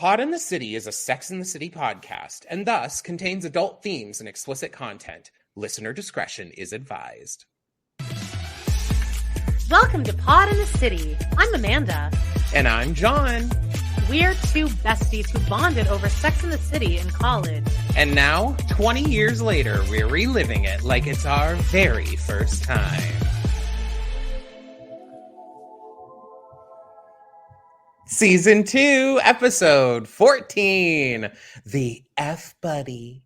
Pod in the City is a Sex in the City podcast and thus contains adult themes and explicit content. Listener discretion is advised. Welcome to Pod in the City. I'm Amanda. And I'm John. We're two besties who bonded over Sex in the City in college. And now, 20 years later, we're reliving it like it's our very first time. Season 2, episode 14, The F-Buddy.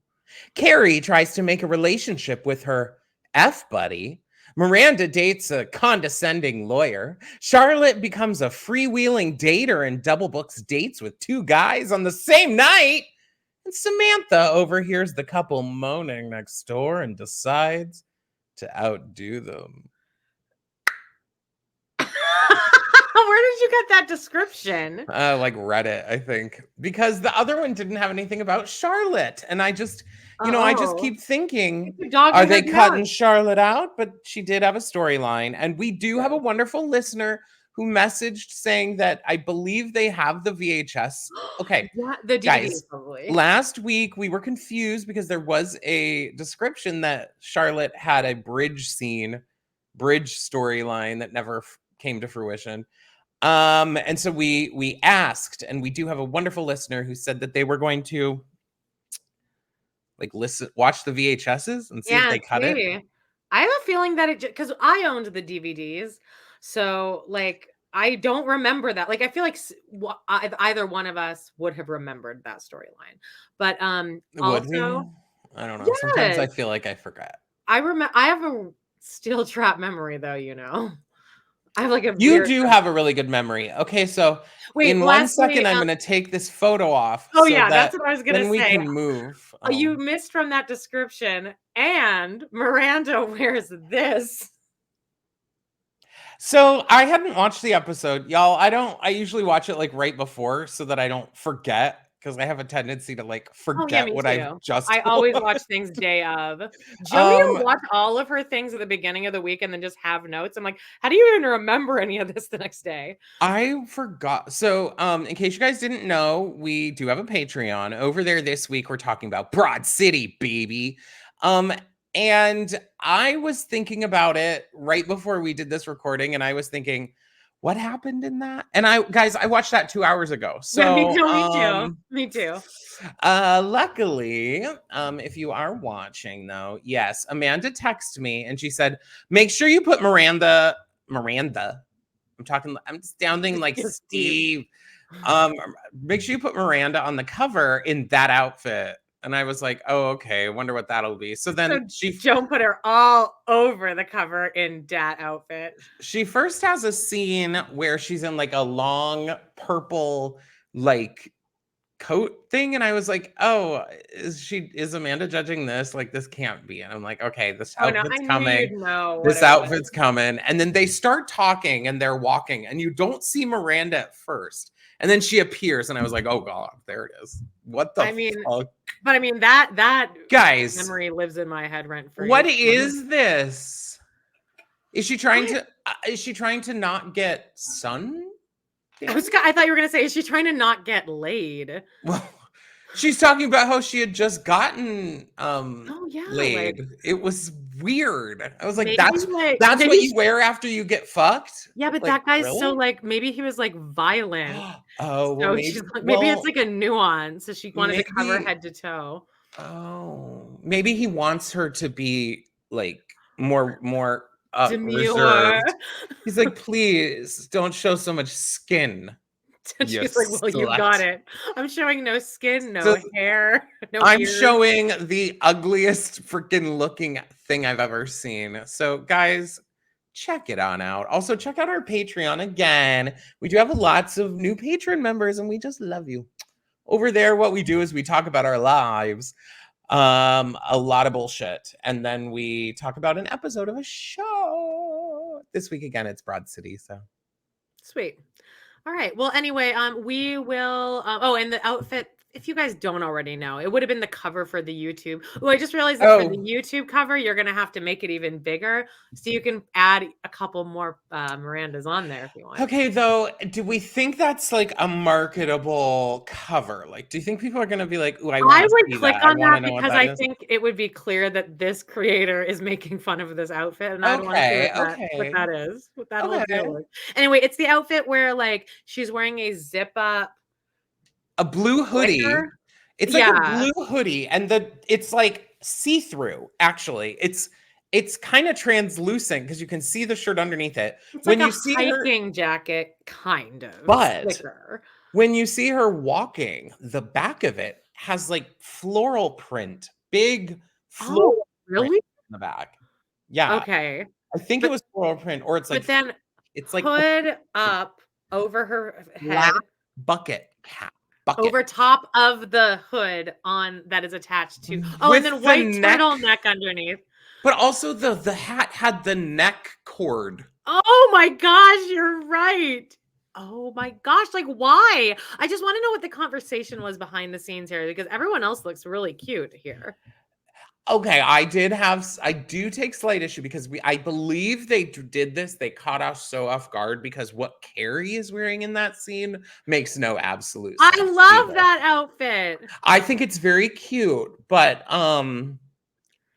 Carrie tries to make a relationship with her F-Buddy. Miranda dates a condescending lawyer. Charlotte becomes a freewheeling dater and double books dates with two guys on the same night. And Samantha overhears the couple moaning next door and decides to outdo them. Where did you get that description? Like Reddit, I think. Because the other one didn't have anything about Charlotte. And I just, I just keep thinking, are they cutting Charlotte out? But she did have a storyline. And we do have a wonderful listener who messaged saying that I believe they have the VHS. Okay, yeah, the DVD guys, probably. Last week we were confused because there was a description that Charlotte had a bridge storyline that never came to fruition. And so we asked, and we do have a wonderful listener who said that they were going to watch the VHSs and see if they cut it. I have a feeling that because I owned the DVDs, so I don't remember that. I feel like either one of us would have remembered that storyline, but also, I don't know. Yes. Sometimes I feel like I forgot. I have a steel trap memory, though. I have You do have a really good memory. Okay, so in 1 second, I'm going to take this photo off. Oh, yeah, that's what I was going to say. Then we can move. You missed from that description, and Miranda wears this. So I hadn't watched the episode, y'all. I usually watch it right before so that I don't forget. Because I have a tendency to forget what I've just. I always watch things day of. Joey will watch all of her things at the beginning of the week and then just have notes. I'm like, how do you even remember any of this the next day? I forgot. So, in case you guys didn't know, we do have a Patreon over there. This week we're talking about Broad City, baby. And I was thinking about it right before we did this recording, and I was thinking, what happened in that? And I watched that 2 hours ago. So yeah, me too. Luckily, if you are watching though, yes, Amanda texted me and she said, make sure you put Miranda. I'm sounding like Steve. Make sure you put Miranda on the cover in that outfit. And I was like, oh, okay. I wonder what that'll be. So then don't put her all over the cover in that outfit. She first has a scene where she's in a long purple coat thing. And I was like, oh, is Amanda judging this? This can't be. And I'm like, okay, this outfit's coming. This outfit's coming. And then they start talking and they're walking and you don't see Miranda at first. And then she appears, and I was like, "Oh God, there it is." What the fuck? But that guys memory lives in my head rent free. What is this? Is she trying to? Is she trying to not get sun? I thought you were gonna say, is she trying to not get laid? Well, she's talking about how she had just gotten laid. It was weird. I was like, that's what you wear after you get fucked. Yeah, but that guy's really? So maybe he was violent. Oh, well, so maybe it's a nuance. So she wanted to cover head to toe. Oh, maybe he wants her to be more reserved. He's like, please don't show so much skin. She's like, well, you got it. I'm showing no skin, no hair, no I'm ears. showing the ugliest freaking looking thing I've ever seen. So guys, check it on out. Also, check out our Patreon again. We do have lots of new patron members and we just love you. Over there, what we do is we talk about our lives, a lot of bullshit. And then we talk about an episode of a show. This week, again, it's Broad City, so. Sweet. All right. Well, anyway, we will. And the outfit if you guys don't already know, it would have been the cover for the YouTube. Oh, I just realized that for the YouTube cover, you're gonna have to make it even bigger, so you can add a couple more Mirandas on there if you want. Okay, though, do we think that's like a marketable cover? Like, do you think people are gonna be like, "Ooh, I want I to would see click that. I on want to that know what because that I is"? think it would be clear that this creator is making fun of this outfit, and I don't want to see Okay, what okay, that is, what that whole okay. deal is. Anyway, it's the outfit where like she's wearing a zip up A blue hoodie. slicker. It's like a Yeah, blue hoodie, and it's like see-through, actually. It's kind of translucent because you can see the shirt underneath it. it's like When a you see her, hiking jacket, kind of but slicker. when you see her walking, the back of it has like floral print, big Oh, floral print really? in the back. Yeah, Okay. I think it But was floral print, or but then it's like hood up over her black head, bucket hat, bucket over top of the hood on that is attached to and then with the white neck, turtleneck underneath. but also the hat had the neck cord. Oh my gosh, you're right. Oh my gosh, like why? I just want to know what the conversation was behind the scenes here because everyone else looks really cute here. Okay, I do take slight issue because I believe they did this. They caught us so off guard because what Carrie is wearing in that scene makes no absolute I sense love either. that outfit. I think it's very cute, but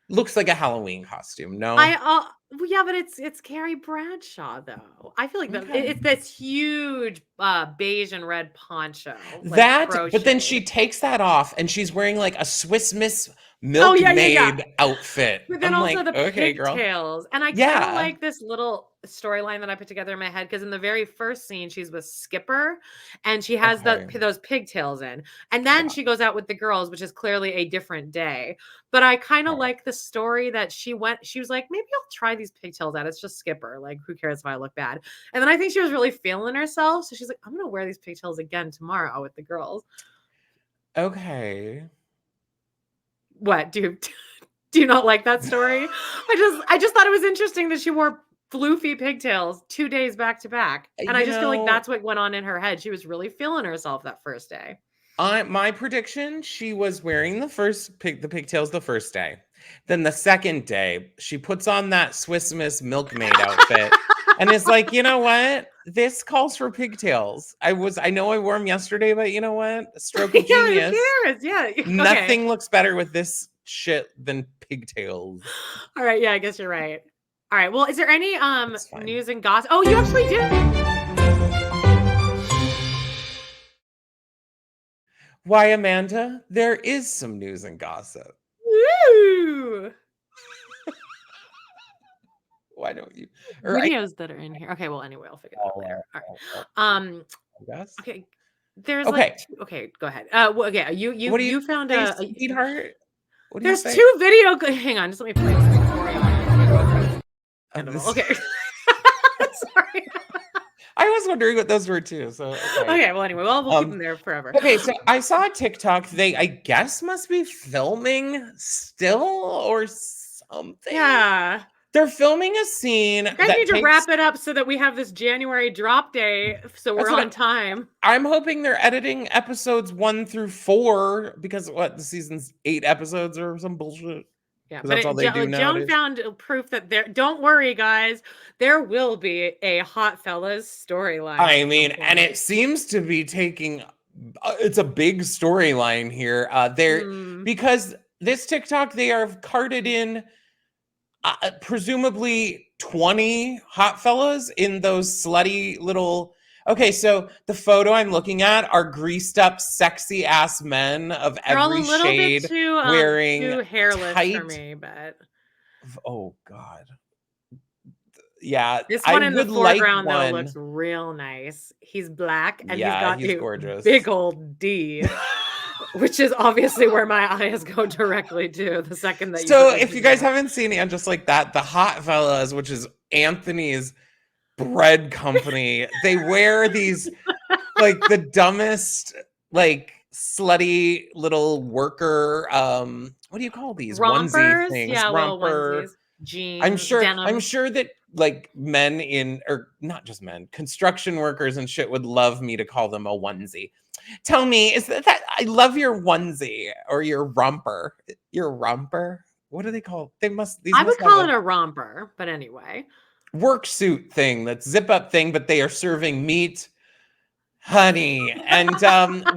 looks like a Halloween costume. No, Well, yeah, but it's Carrie Bradshaw though. I feel like okay. it's this huge beige and red poncho, like But then crocheted. she takes that off and she's wearing like a Swiss Miss Oh yeah, yeah, yeah. milkmaid outfit. But then I'm also like, the okay, girl. pigtails. And I kind of Yeah. like this little storyline that I put together in my head because in the very first scene, she's with Skipper and she has Okay. those pigtails in. And then Yeah. she goes out with the girls, which is clearly a different day. But I kind of Okay. like the story that she was like, maybe I'll try these pigtails out. It's just Skipper. Like, who cares if I look bad? And then I think she was really feeling herself. So she's like, I'm going to wear these pigtails again tomorrow with the girls. Okay. What, dude? Do you not like that story? I just thought it was interesting that she wore floofy pigtails 2 days back to back. And I You just feel like know, that's what went on in her head. She was really feeling herself that first day. my prediction, she was wearing the pigtails the first day. Then the second day, she puts on that Swiss Miss milkmaid outfit and is like, you know what? This calls for pigtails. I know I wore them yesterday, but you know what? A stroke of Yeah, who genius. cares? Yeah. Okay. Nothing looks better with this shit than pigtails. All right. Yeah, I guess you're right. All right. Well, is there any It's fine. news and gossip? Oh, you actually did. Why, Amanda? There is some news and gossip. Woo! Why don't you? Or Videos that are in here. Okay, well, anyway, I'll figure that out later. All right. I Um, guess. okay. There's like Okay. okay, go ahead. Well, okay, you you What do you you found say, a sweetheart? What do you there's say? 2 hang on, just let me play this thing for you. This, Okay. Sorry. I was wondering what those were too. So okay. Okay, well, anyway, we'll keep Um, them there forever. okay, so I saw a TikTok. They, I guess, must be filming still or something. Yeah. They're filming a scene You guys that need to takes. wrap it up so that we have this January drop day so That's we're what on time. I'm hoping they're editing episodes 1 through 4 because the season's 8 episodes or some bullshit. Yeah, Because but that's all they do Joan nowadays. found proof that don't worry, guys, there will be a Hot Fellas storyline. I mean, and it seems to be taking. It's a big storyline here. Because this TikTok they are carted in. Presumably 20 hot fellas in those slutty little. Okay, so the photo I'm looking at are greased up, sexy ass men of They're all a every little bit shade wearing too hairless for tight. me, but Oh God, yeah, this I one in the would like foreground though looks one. real nice. He's black and he's Yeah, got he's a gorgeous. big old D, which is obviously where my eyes go directly to the second that you So put this if you guys video. haven't seen it, just like that, the Hot Fellas, which is Anthony's bread company, they wear these like the dumbest, like slutty little worker, what do you call these onesie Rompers, things? yeah, little Romper. onesies, jeans, I'm denim. sure that like men or not just men, construction workers and shit would love me to call them a onesie. Tell me, is that I love your onesie or your romper? Your romper? What do they call? These I would must have call a it a romper, but anyway. work suit thing, that zip up thing, but they are serving meat, honey. And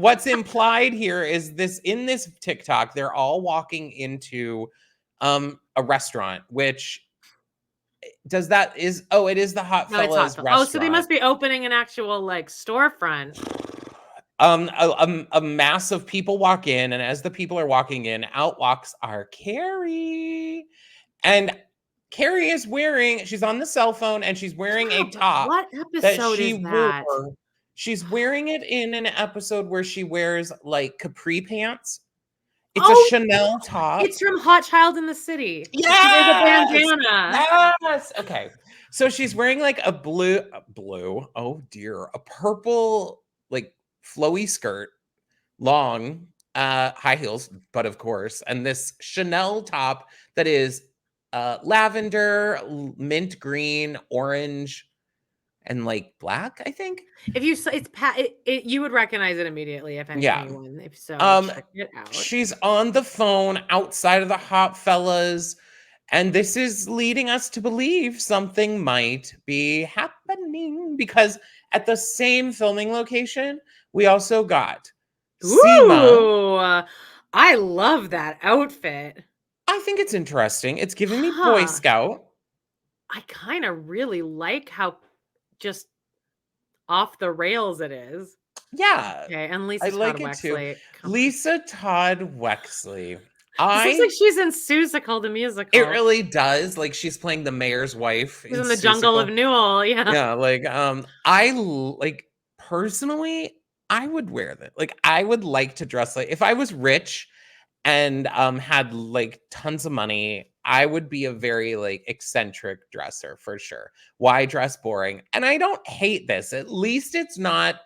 what's implied here is this in this TikTok, they're all walking into a restaurant, which does that is oh, it is the Hot No, it's hot. Fellas Oh, so they restaurant. must be opening an actual like storefront. A mass of people walk in, and as the people are walking in, out walks our Carrie. And Carrie is she's on the cell phone and she's wearing Yeah, a but top what that episode she is that? wore. She's wearing it in an episode where she wears like capri pants. It's a Oh, Chanel top. it's from Hot Child in the City. And she wears a Yes! bandana. Yes! Okay. So she's wearing like oh dear, a purple, like flowy skirt, long, high heels, but of course, and this Chanel top that is lavender, mint green, orange, and like black, I think. If you it's you would recognize it immediately if Yeah. anyone. If so, Um, check it out. she's on the phone outside of the Hot Fellas, and this is leading us to believe something might be happening because at the same filming location, we also got Seema. Ooh, I love that outfit. I think it's interesting. It's giving me Boy Huh. Scout. I kind of really like how just off the rails it is. Yeah, Okay, and I Lisa Todd like it too. Wexley. Come on. Lisa Todd Wexley. This looks like she's in Seussical the It musical. really does. Like she's playing the mayor's wife She's in in the jungle of Seussical. Newell. Yeah. Yeah, like like personally, I would wear that. Like I would like to dress like if I was rich and had like tons of money, I would be a very like eccentric dresser for sure. Why dress boring? And I don't hate this. At least it's not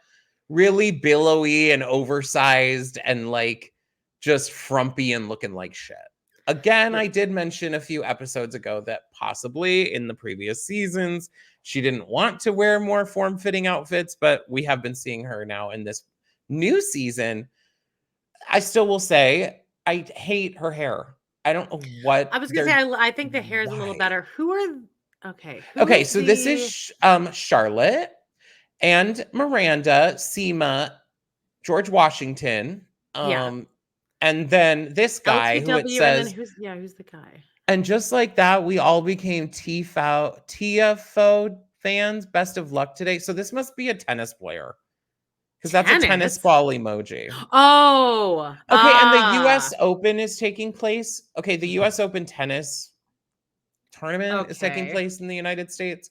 really billowy and oversized and like just frumpy and looking like shit. Again, I did mention a few episodes ago that possibly in the previous seasons she didn't want to wear more form-fitting outfits, but we have been seeing her now in this new season. I still will say I hate her hair. I don't know I what was gonna say they're I think the hair is a little why. better. Who are okay? Who Okay, is so this is the Charlotte and Miranda, Seema, George Washington, yeah and then this guy who it LTW and then says, who's the guy? and just like that, we all became TFO fans. Best of luck today. So this must be a tennis player because that's a tennis Tennis. ball emoji. Oh, Okay, and the US Open is taking place. Okay, the US Open tennis tournament is taking okay. place in the United States.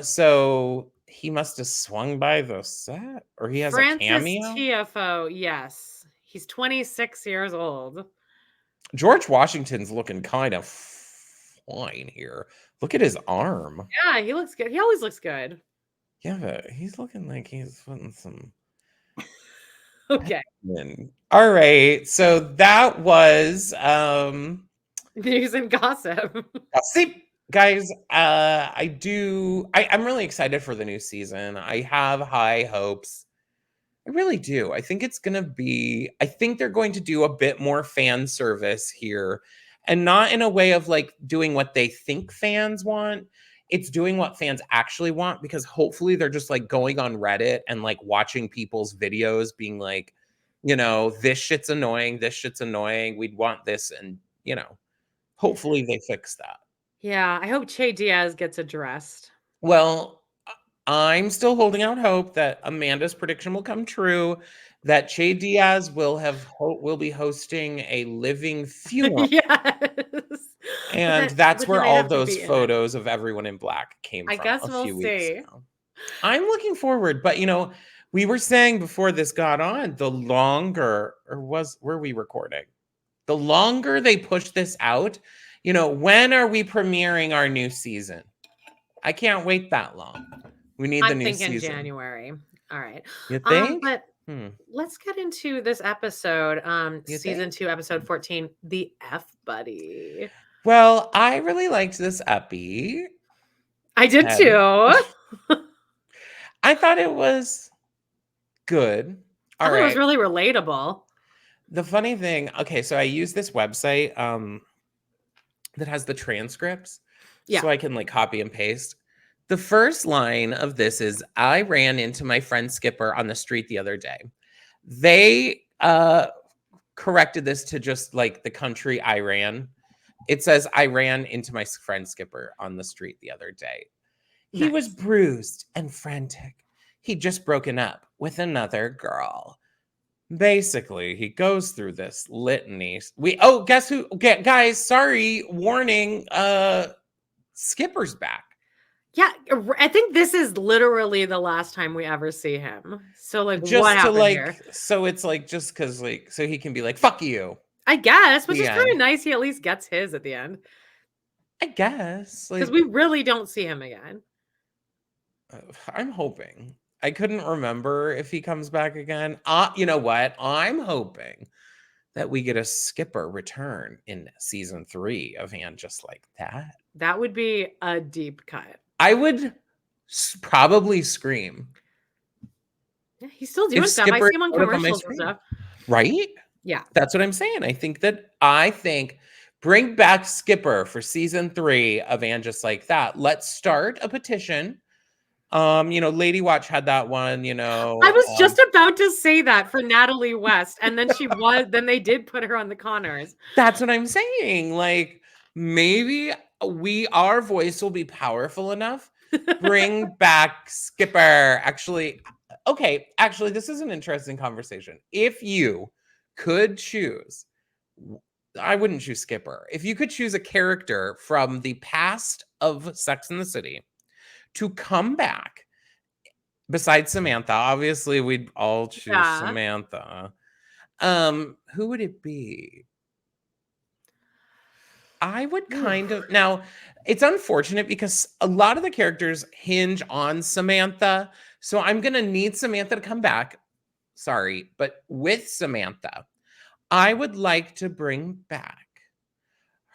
So he must have swung by the set or he has a Francis cameo. TFO. Yes, he's 26 years old. George Washington's looking kind of fine here. Look at his arm. Yeah, he looks good. He always looks good. Yeah, but he's looking like he's putting some Okay. in. All right. So that was News and gossip. see guys, I'm really excited for the new season. I have high hopes. I really do. I think they're going to do a bit more fan service here and not in a way of like doing what they think fans want. It's doing what fans actually want because hopefully they're just like going on Reddit and like watching people's videos being like, this shit's annoying. This shit's annoying. We'd want this. And, hopefully they fix that. Yeah, I hope Che Diaz gets addressed. Well, I'm still holding out hope that Amanda's prediction will come true, that Che Diaz will be hosting a living funeral, Yes. and that's But he where might all have to those be in it. photos of everyone in black came I from guess a we'll few weeks see. ago. I'm looking forward, but we were saying before this got on, the longer or were we recording? The longer they push this out, when are we premiering our new season? I can't wait that long. We need the I'm new thinking season. January. All right. You think? But let's get into this episode, You season think? 2, episode 14, The F Buddy. Well, I really liked this epi. I did head. too. I thought it was good. I All thought it was right. really relatable. The funny thing, okay, so I use this website that has the transcripts Yeah. so I can like copy and paste. The first line of this is I ran into my friend Skipper on the street the other day. They corrected this to just like the country I ran. It says I ran into my friend Skipper on the street the other day. He was Nice. bruised and frantic. He'd just broken up with another girl. Basically, he goes through this litany. Guess who? Okay, guys, sorry, warning. Skipper's back. Yeah, I think this is literally the last time we ever see him. So like what Just to happened here? so it's like just because like so he can be like fuck you. I guess, which The is kind of end. nice he at least gets his at the end. I guess Because like we really don't see him again. I'm hoping. I couldn't remember if he comes back again. You know what? I'm hoping that we get a Skipper return in season 3 of And Just Like That. That would be a deep cut. I would probably scream. Yeah, he's still If doing stuff. I Skipper see him on showed up on my commercials and screen. stuff. Right? Yeah. That's what I'm saying. I think bring back Skipper for season 3 of And Just Like That. Let's start a petition. Lady Watch had that one, I was just about to say that for Natalie West, and then then they did put her on the Connors. That's what I'm saying. Like maybe our voice will be powerful enough. Bring back Skipper. Actually, this is an interesting conversation. If you could choose, I wouldn't choose Skipper. If you could choose a character from the past of Sex and the City to come back, besides Samantha, obviously we'd all choose Yeah. Samantha. Who would it be? I would kind of now. It's unfortunate because a lot of the characters hinge on Samantha, so I'm gonna need Samantha to come back. Sorry, but with Samantha, I would like to bring back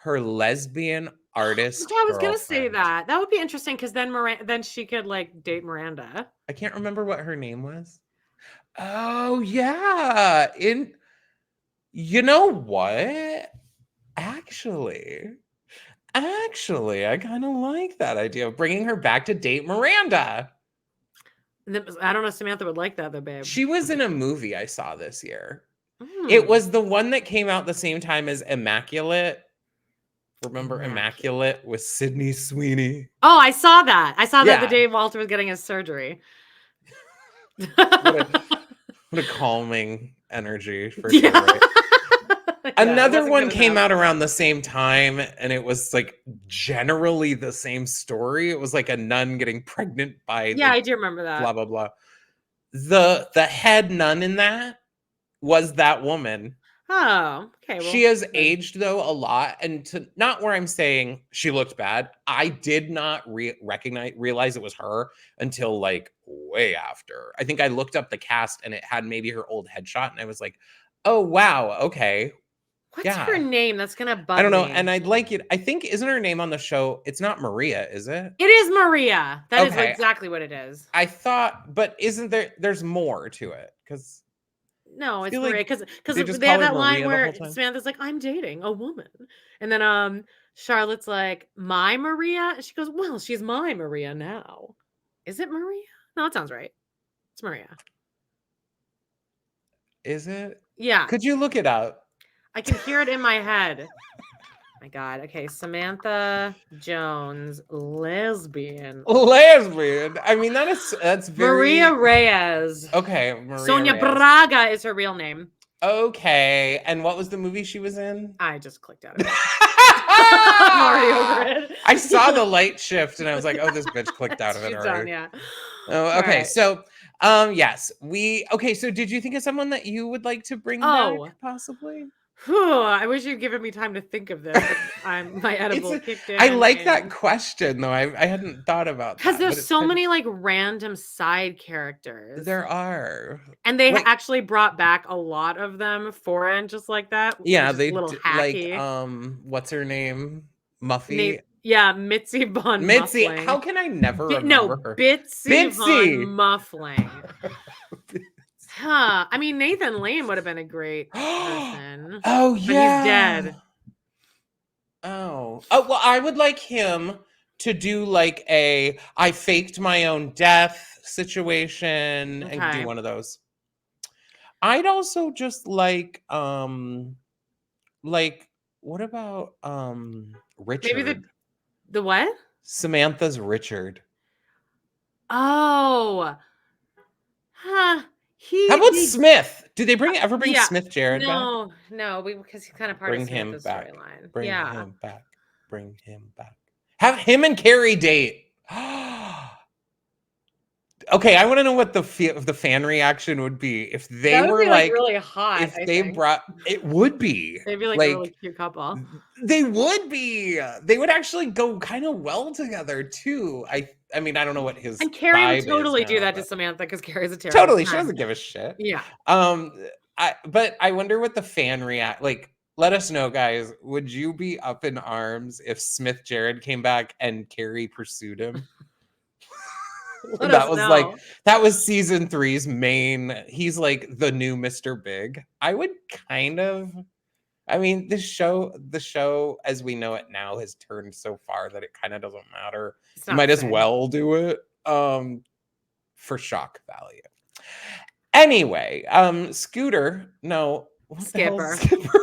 her lesbian artist Yeah, I was gonna say girlfriend. that. That would be interesting because then she could like date Miranda. I can't remember what her name was. Oh yeah, you know what? Actually, I kind of like that idea of bringing her back to date Miranda. I don't know if Samantha would like that though, babe. She was in a movie I saw this year. It Mm. was the one that came out the same time as Immaculate. Remember Immaculate with Sydney Sweeney? Oh, I saw that. I saw that the Yeah. day Walter was getting his surgery. What a calming energy for sure. Yeah. Right? Yeah, it Another wasn't one good came enough. out around the same time, and it was like generally the same story. It was like a nun getting pregnant by Yeah, like I do remember that. blah blah blah. The head nun in that was that woman. Oh, okay. Well, She has good. aged though a lot, and to not where I'm saying she looked bad. I did not realize it was her until like way after. I think I looked up the cast and it had maybe her old headshot, and I was like, "Oh wow, okay, What's her yeah." name? That's gonna bug I don't know, me. and I'd like it. I think isn't her name on the show? It's not Maria, is it? It is Maria. That is Okay. exactly what it is. I thought, but isn't there's more to it? Because No, it's feel Maria like because they just they call have her that line Maria the where whole time. Samantha's like, "I'm dating a woman," and then Charlotte's like, "My Maria," and she goes, "Well, she's my Maria now." Is it Maria? No, that sounds right. It's Maria. Is it? Yeah, Could you look it up? I can hear it in my head. My God. Okay, Samantha Jones, lesbian. Lesbian. I mean, that's very Maria Reyes. okay. Maria Sonia Reyes. Braga is her real name. Okay, and what was the movie she was in? I just clicked out of it. I'm already over it. I saw the light shift and I was like, "Oh, this bitch clicked out of it She's already." done, yeah. Oh, okay. Right. So, yes, so did you think of someone that you would like to bring back, possibly? Whew, I wish you'd given me time to think of this. My edible kicked in. I like that question though. I hadn't thought about that. Because but there's it's so kind of- many like random side characters. There are. And they Like- actually brought back a lot of them for And Just Like That. Yeah, which is they a little like hacky. what's her name? Muffy. Yeah, Mitzi von Mitzi. Muffling. How can I never remember No, her? Bitsy von Bitsy. Muffling. Huh. I mean, Nathan Lane would have been a great person, Oh but he's yeah. dead. Oh. Oh well, I would like him to do like a I faked my own death situation and do Okay. one of those. I'd also just like what about Maybe Richard? the what? Samantha's Richard. Oh. Huh. How about They Smith? Did they ever bring yeah. Smith Jared back? No, because he's kind of part of Bring him Samantha's back. storyline. Bring Yeah. him back. Bring him back. Have him and Carrie date. Okay, I want to know what the fan reaction would be if they That would were be like like really hot, if I they think. brought it would be They'd be like a really like cute couple. they would be. They would actually go kind of well together too. I mean, I don't know what his And Carrie would vibe is totally do now, that to but Samantha because Carrie's a terrible totally, she friend. doesn't give a shit. Yeah. But I wonder what the fan react like. Let us know, guys. Would you be up in arms if Smith Jared came back and Carrie pursued him? Let us know. That was season 3's main. He's like the new Mr. Big. I would kind of. I mean, the show as we know it now has turned so far that it kind of doesn't matter. It's You not might the as same. well do it for shock value. Anyway, Scooter, no, what the hell is Skipper. Skipper?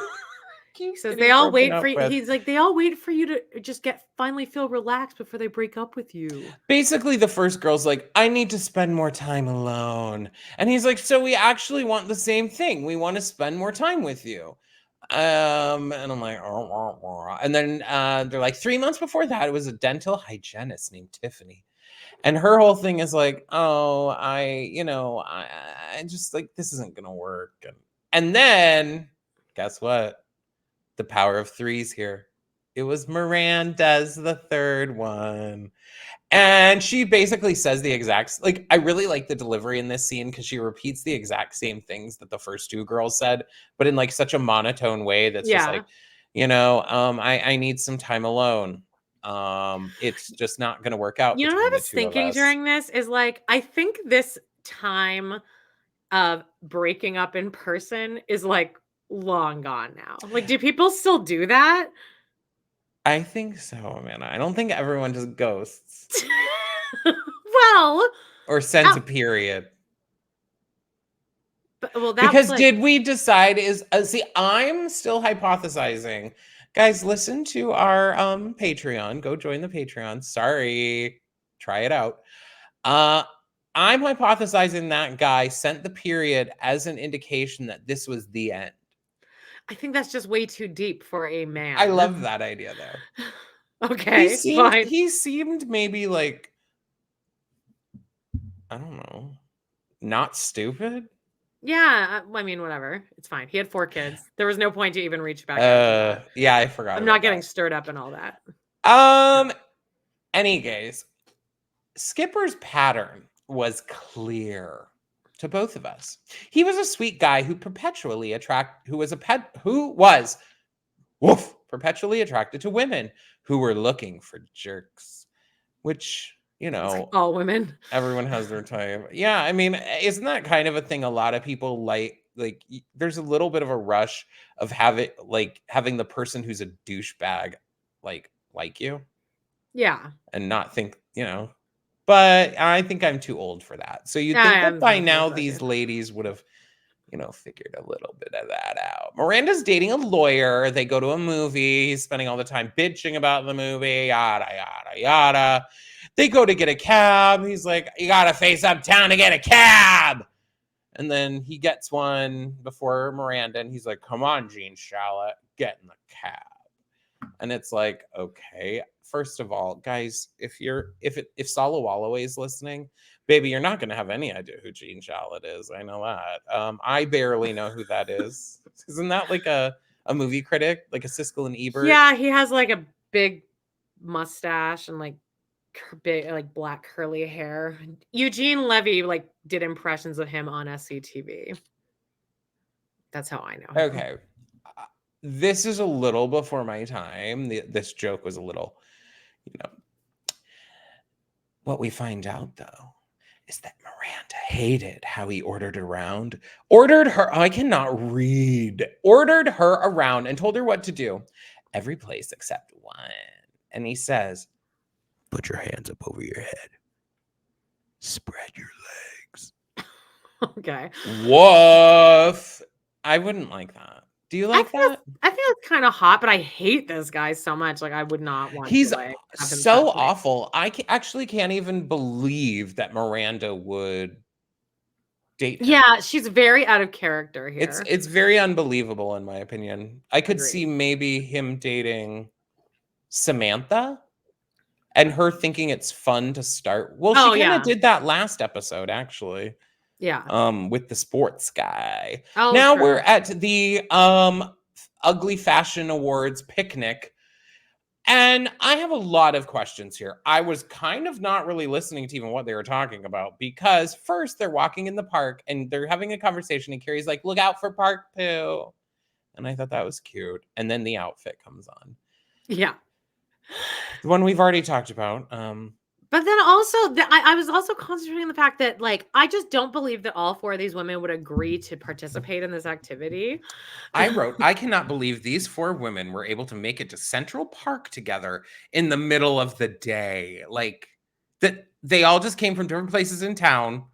He Keeps says getting they all broken wait up for you. with. He's like, they all wait for you to just finally feel relaxed before they break up with you. Basically, the first girl's like, I need to spend more time alone. And he's like, so we actually want the same thing. We want to spend more time with you. And I'm like, and then they're like 3 months before that, it was a dental hygienist named Tiffany. And her whole thing is like, oh, I just like this isn't gonna work. And then guess what? The power of threes here. It was Miranda's the third one. And she basically says the exact like I really like the delivery in this scene because she repeats the exact same things that the first two girls said, but in like such a monotone way that's just Yeah. like, I need some time alone. It's just not gonna work out You know what between I the was two of thinking us. during this is like, I think this time of breaking up in person is like long gone now. Like, do people still do that? I think so, man. I don't think everyone just ghosts Well, or sends a that, period. that's Because like, did we decide is see, I'm still hypothesizing. Guys, listen to our Patreon. Go join the Patreon. Sorry. Try it out. Uh I'm hypothesizing that guy sent the period as an indication that this was the end. I think that's just way too deep for a I man. love that idea though. Okay, fine. He seemed maybe like I don't know, not stupid. Yeah, I mean, whatever. It's fine. He had 4 kids. There was no point to even reach back out to that. Yeah, I forgot I'm not about getting that. stirred up and all that. Um, any case, Skipper's pattern was clear to both of us. He was a sweet guy who was woof perpetually attracted to women who were looking for jerks, which, It's like all women. everyone has their type. Yeah, I mean, isn't that kind of a thing a lot of people there's a little bit of a rush of having the person who's a douchebag like you Yeah. and not think, but I think I'm too old for that. So you'd Yeah, think that I'm by too old now for that these too. ladies would have, figured a little bit of that out. Miranda's dating a lawyer. They go to a movie. He's spending all the time bitching about the movie, yada, yada, yada. They go to get a cab. He's like, you got to face uptown to get a cab. And then he gets one before Miranda, and he's like, come on, Jean Shalit, get in the cab. And it's like, okay, first of all, guys, if Salawalaway is listening, baby, you're not gonna have any idea who Gene Shalit is. I know that. I barely know who that is. Isn't that like a movie critic, like a Siskel and Ebert? Yeah, he has like a big mustache and like big like black curly hair. Eugene Levy like did impressions of him on SCTV. That's how I know him. Okay. This is a little before my time. This joke was a little You know, what we find out though is that Miranda hated how he ordered her, I cannot read, ordered her around and told her what to do. Every place except one. And he says, put your hands up over your head. Spread your legs. Okay. Woof. I wouldn't like that. Do you like that? I think that's kind of hot, but I hate this guy so much. Like, I would not want to He's like have him so touch me. awful. Actually can't even believe that Miranda would date him. Yeah, she's very out of character here. It's very unbelievable in my opinion. I could see Agreed. maybe him dating Samantha and her thinking it's fun to start. Well, she Oh kind of yeah, did that last episode actually. yeah. With the sports guy. Oh, Now we're true. at the Ugly Fashion Awards picnic. And I have a lot of questions here. I was kind of not really listening to even what they were talking about because first they're walking in the park and they're having a conversation and Carrie's like, look out for park poo. And I thought that was cute. And then the outfit comes on. Yeah. The one we've already talked about. But then also, I was also concentrating on the fact that, like, I just don't believe that all four of these women would agree to participate in this activity. I wrote, I cannot believe these four women were able to make it to Central Park together in the middle of the day. Like, that they all just came from different places in town,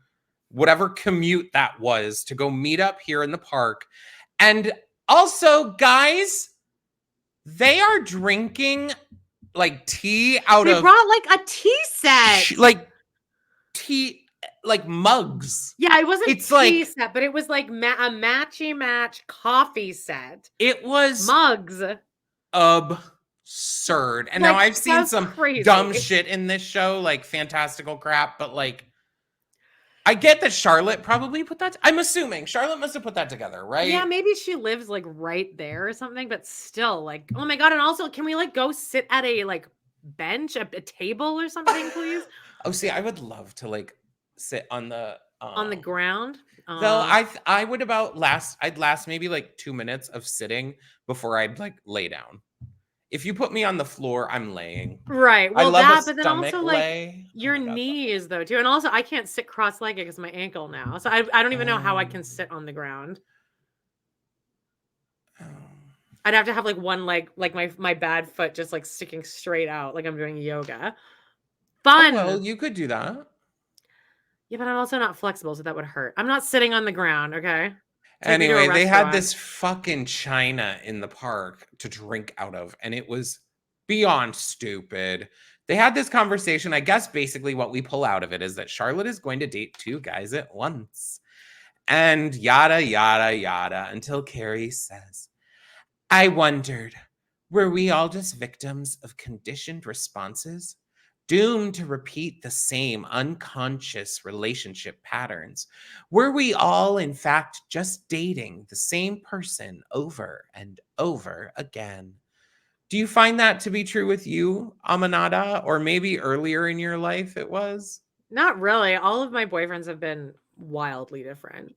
whatever commute that was, to go meet up here in the park. And also, guys, they are drinking like tea out They of brought like a tea set. like tea, like mugs. Yeah, it wasn't It's tea like set, but it was like a matchy match coffee set. it was Mugs. absurd. And now Like, I've seen that's some crazy. dumb shit in this show, like fantastical crap, but like I get that Charlotte probably put that. I'm assuming Charlotte must have put that together, right? Yeah, maybe she lives like right there or something, but still, like, oh my god! And also, can we like go sit at a like bench, a table or something, please? Oh, see, I would love to like sit on the On the ground. though I would I'd last maybe like 2 minutes of sitting before I'd like lay down. If you put me on the floor, I'm laying. Right. I Well, love a that, but then stomach also like lay. Oh your my god. knees though too, and also I can't sit cross-legged because of my ankle now, so I don't even know how I can sit on the ground. Oh. I'd have to have like one leg, like my bad foot, just like sticking straight out, like I'm doing yoga. Fun. Well, you could do that. Yeah, but I'm also not flexible, so that would hurt. I'm not sitting on the ground. Okay. Take me to a Anyway, they had restaurant. this fucking china in the park to drink out of, and it was beyond stupid. They had this conversation. I guess basically what we pull out of it is that Charlotte is going to date two guys at once. And yada, yada, yada, until Carrie says, I wondered, were we all just victims of conditioned responses? Doomed to repeat the same unconscious relationship patterns? Were we all, in fact, just dating the same person over and over again? Do you find that to be true with you, Amanada? Or maybe earlier in your life it was? Not really. All of my boyfriends have been wildly different.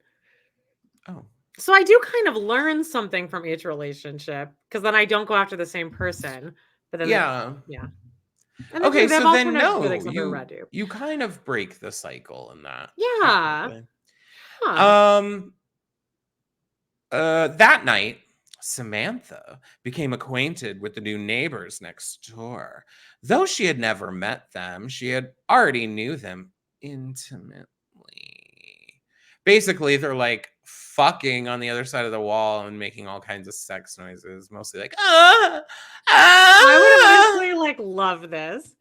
Oh. So I do kind of learn something from each relationship because then I don't go after the same person. But then, Yeah. yeah. And Okay, they've so all then turned out good no, except for Redu. you kind of break the cycle in that. Yeah. Technically. Huh. That night, Samantha became acquainted with the new neighbors next door. Though she had never met them, she had already knew them intimately. Basically, they're like fucking on the other side of the wall and making all kinds of sex noises, mostly like I would ah. honestly like love this.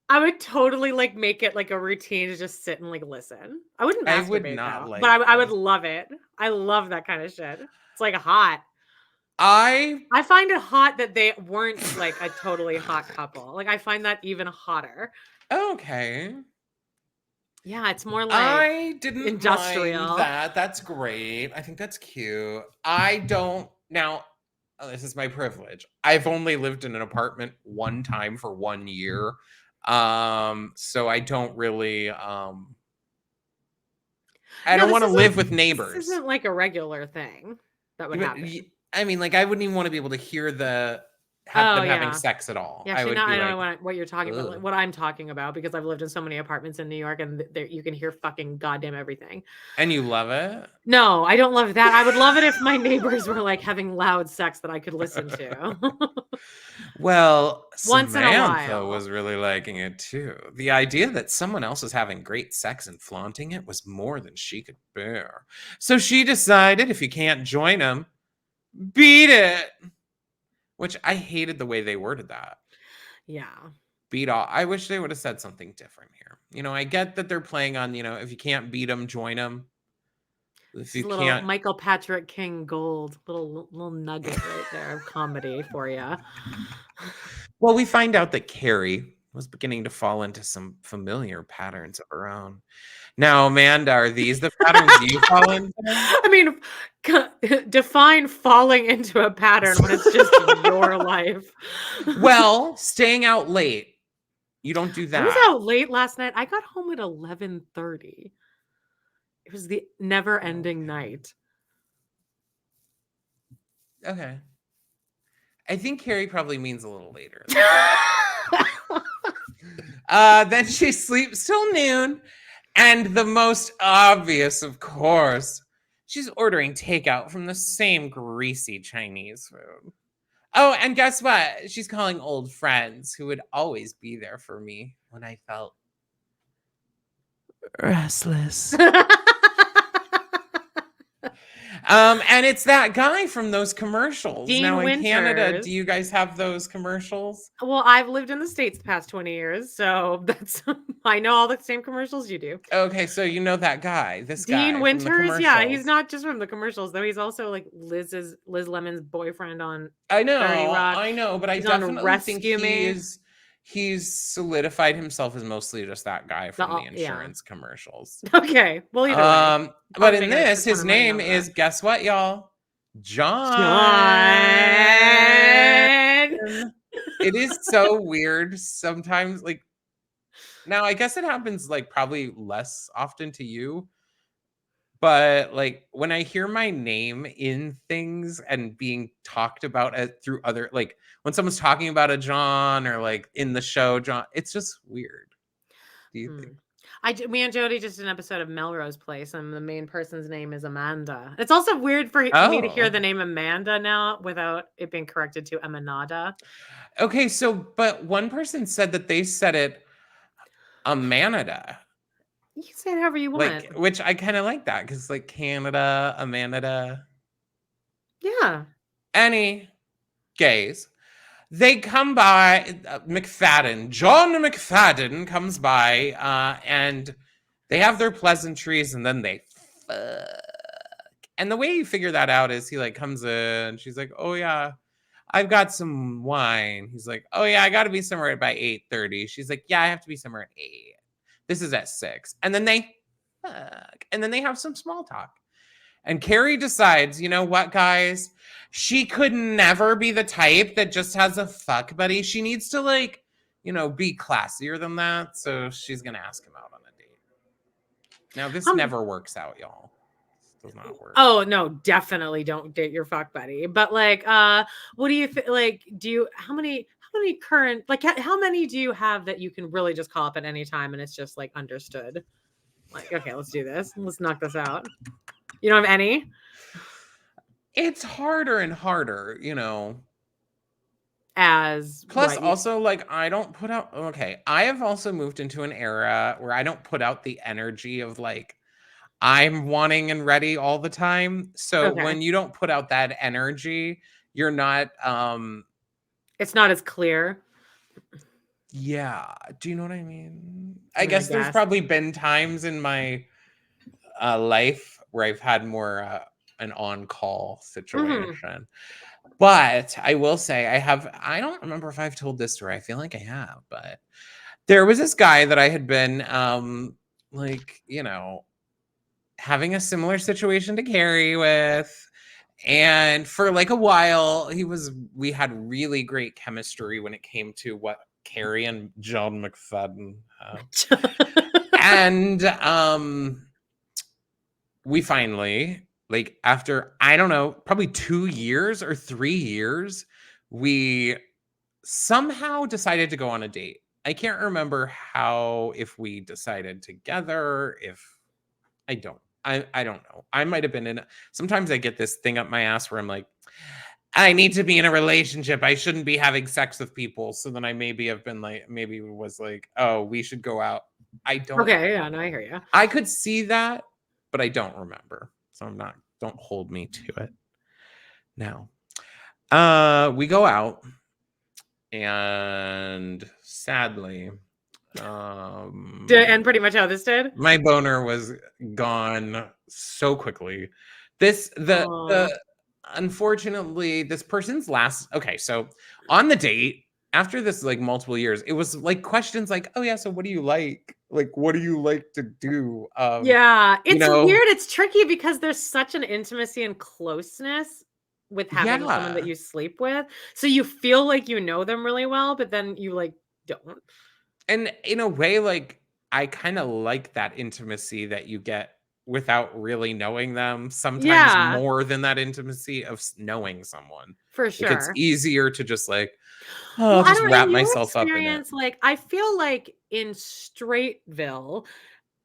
I would totally like make it like a routine to just sit and like listen. I wouldn't I would masturbate not though, like but I would this. love it. I love that kind of shit. It's like hot. I I find it hot that they weren't like a totally hot couple. Like I find that even hotter. okay. Yeah, it's more like I didn't mind industrial. that. That's great. I think that's cute. I don't now. This is my privilege. I've only lived in an apartment one time for 1 year, so I don't really. I No, don't want to live with this neighbors. isn't like a regular thing that would happen. I mean, like, I wouldn't even want to be able to hear the have Oh, them having yeah. sex at all. Yeah, I actually, would now be I know like, what you're talking about, like, ugh. what I'm talking about, because I've lived in so many apartments in New York, and there you can hear fucking goddamn everything. And you love it? No, I don't love that. I would love it if my neighbors were, like, having loud sex that I could listen to. Well, Once in a Samantha while. was really liking it too. The idea that someone else was having great sex and flaunting it was more than she could bear. So she decided if you can't join them, beat it. Which I hated the way they worded that. Yeah. Beat all. I wish they would have said something different here. I get that they're playing on, if you can't beat them, join them. If This is you a little can't. Michael Patrick King Gold, little nugget right there of comedy for you. Well, we find out that Carrie was beginning to fall into some familiar patterns of her own. Now, Amanda, are these the patterns you fall into? I mean, define falling into a pattern when it's just your life. Well, staying out late. You don't do I was that. out late last night. I got home at 11:30. It was the never-ending Okay. night. Okay. I think Carrie probably means a little later. Then she sleeps till noon. And the most obvious, of course, she's ordering takeout from the same greasy Chinese food. Oh, and guess what? She's calling old friends who would always be there for me when I felt restless. And it's that guy from those commercials. Now Dean in Canada, Winters. do you guys have those commercials? Well, I've lived in the States the past 20 years, so that's I know all the same commercials you do. Okay, so you know that guy, this Dean guy from the Winters, yeah, he's commercials. not just from the commercials, though. He's also like Liz Lemon's boyfriend on 30 Rock. I know, but I He's on definitely think Rescue Me. he's solidified himself as mostly just that guy from the Yeah. insurance commercials. Okay. Well, either way, But probably in making a this, shit ton his of money name off of that. is, guess what, y'all? John. John. It is so weird sometimes. Like, now I guess it happens like probably less often to you, but like when I hear my name in things and being talked about through other, like when someone's talking about a John or like in the show John, it's just weird. Do you think? Me and Jody just did an episode of Melrose Place, and the main person's name is Amanda. It's also weird for me to hear Oh, the name Amanda now without it being corrected to Amanada. okay. So, but one person said that they said it Amanada, You can say it however you want. like, which I kind of like that because like Canada, Amanada, Yeah. any gays. They come by, McFadden, John McFadden comes by, and they have their pleasantries, and then they fuck. And the way you figure that out is he like comes in, she's like, "Oh yeah, I've got some wine." He's like, "Oh yeah, I got to be somewhere by 8:30." She's like, "Yeah, I have to be somewhere at 8. This is at 6." And then they fuck, and then they have some small talk. And Carrie decides, you know what, guys? She could never be the type that just has a fuck buddy. She needs to, like, be classier than that. So she's going to ask him out on a date. Now, this never works out, y'all. This does not work. Oh no, definitely don't date your fuck buddy. But like, what do you like? How many current, like, how many do you have that you can really just call up at any time and it's just like understood? Like, okay, let's do this. Let's knock this out. You don't have any? It's harder and harder, As Plus, what? also, like, I don't put out, okay, I have also moved into an era where I don't put out the energy of, like, I'm wanting and ready all the time. So Okay. when you don't put out that energy, you're not, It's not as clear. yeah. Do you know what I mean? I I mean, I guess there's guess. probably been times in my life where I've had more an on-call Mhm. situation. But I will say I don't remember if I've told this story. I feel like I have, but there was this guy that I had been like, having a similar situation to Carrie with. And for like a while, we had really great chemistry when it came to what Carrie and John McFadden have. And we finally, like after, I don't know, probably 2 years or 3 years, we somehow decided to go on a date. I can't remember how, if we decided together, if I don't know. I might have been in sometimes I get this thing up my ass where I'm like, I need to be in a relationship. I shouldn't be having sex with people. So then I maybe have been like, maybe was like, oh, we should go out. I don't. Okay, yeah, no, I hear you. I could see that, but I don't remember. So I'm not, don't hold me to it. Now, we go out and sadly, Did it end pretty much how this did? my boner was gone so quickly. The unfortunately, this person's last okay, so on the date, after this like multiple years, it was like questions like, "Oh yeah, so what do you like? Like what do you like to do?" Yeah, You it's know, weird. It's tricky because there's such an intimacy and closeness with having someone that yeah. you sleep with. So you feel like you know them really well, but then you like don't. And in a way, like I kind of like that intimacy that you get without really knowing them, sometimes Yeah, more than that intimacy of knowing someone. for Like it's sure. easier to just like, oh, Well, I'll I just don't wrap in your myself up in it. experience, like I feel like in Straightville,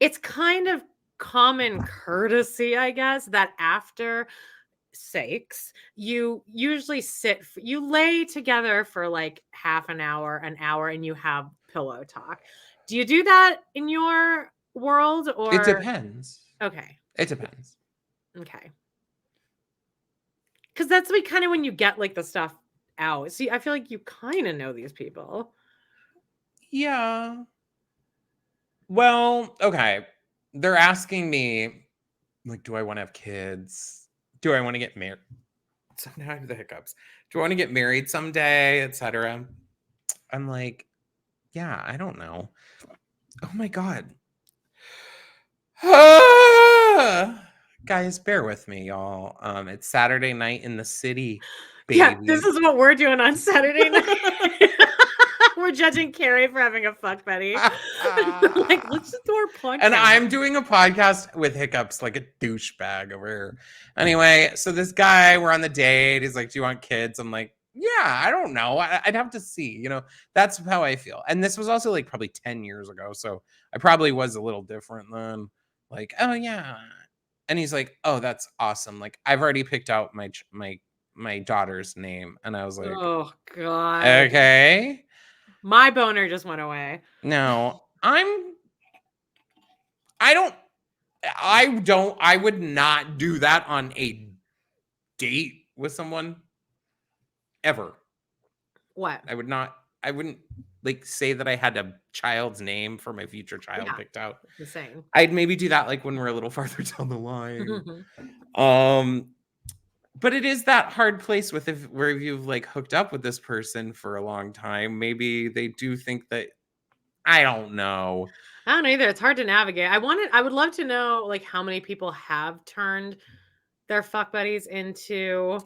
it's kind of common courtesy, I guess, that after sakes, you usually you lay together for like half an hour, and you have pillow talk. Do you do that in your world It or depends. okay? It depends. Okay. Because that's like kind of when you get like the stuff out. See, I feel like you kind of know these people. Yeah. Well, okay. They're asking me, like, do I want to have kids? Do I want to get married? So now I have the hiccups. Do I want to get married someday, etc.? I'm like, yeah, I don't know. Oh my god. Guys, bear with me, y'all. It's Saturday night in the city, Yeah, this baby. is what we're doing on Saturday night. We're judging Carrie for having a fuck buddy. Like, let's just do our And podcast. I'm doing a podcast with hiccups like a douchebag over here. Anyway, so this guy, we're on the date. He's like, do you want kids? I'm like, yeah, I don't know. I'd have to see. That's how I feel. And this was also like probably 10 years ago. So I probably was a little different then. Like, oh, yeah. And he's like, oh, that's awesome. Like, I've already picked out my daughter's name. And I was like, Oh god. okay. My boner just went away. No, I don't I would not do that on a date with someone ever. What? I wouldn't like say that I had a child's name for my future child Yeah, picked out. insane. I'd maybe do that like when we're a little farther down the line. Um but it is that hard place where you've like hooked up with this person for a long time. Maybe they do think that I don't know. I don't know either. It's hard to navigate. I would love to know like how many people have turned their fuck buddies into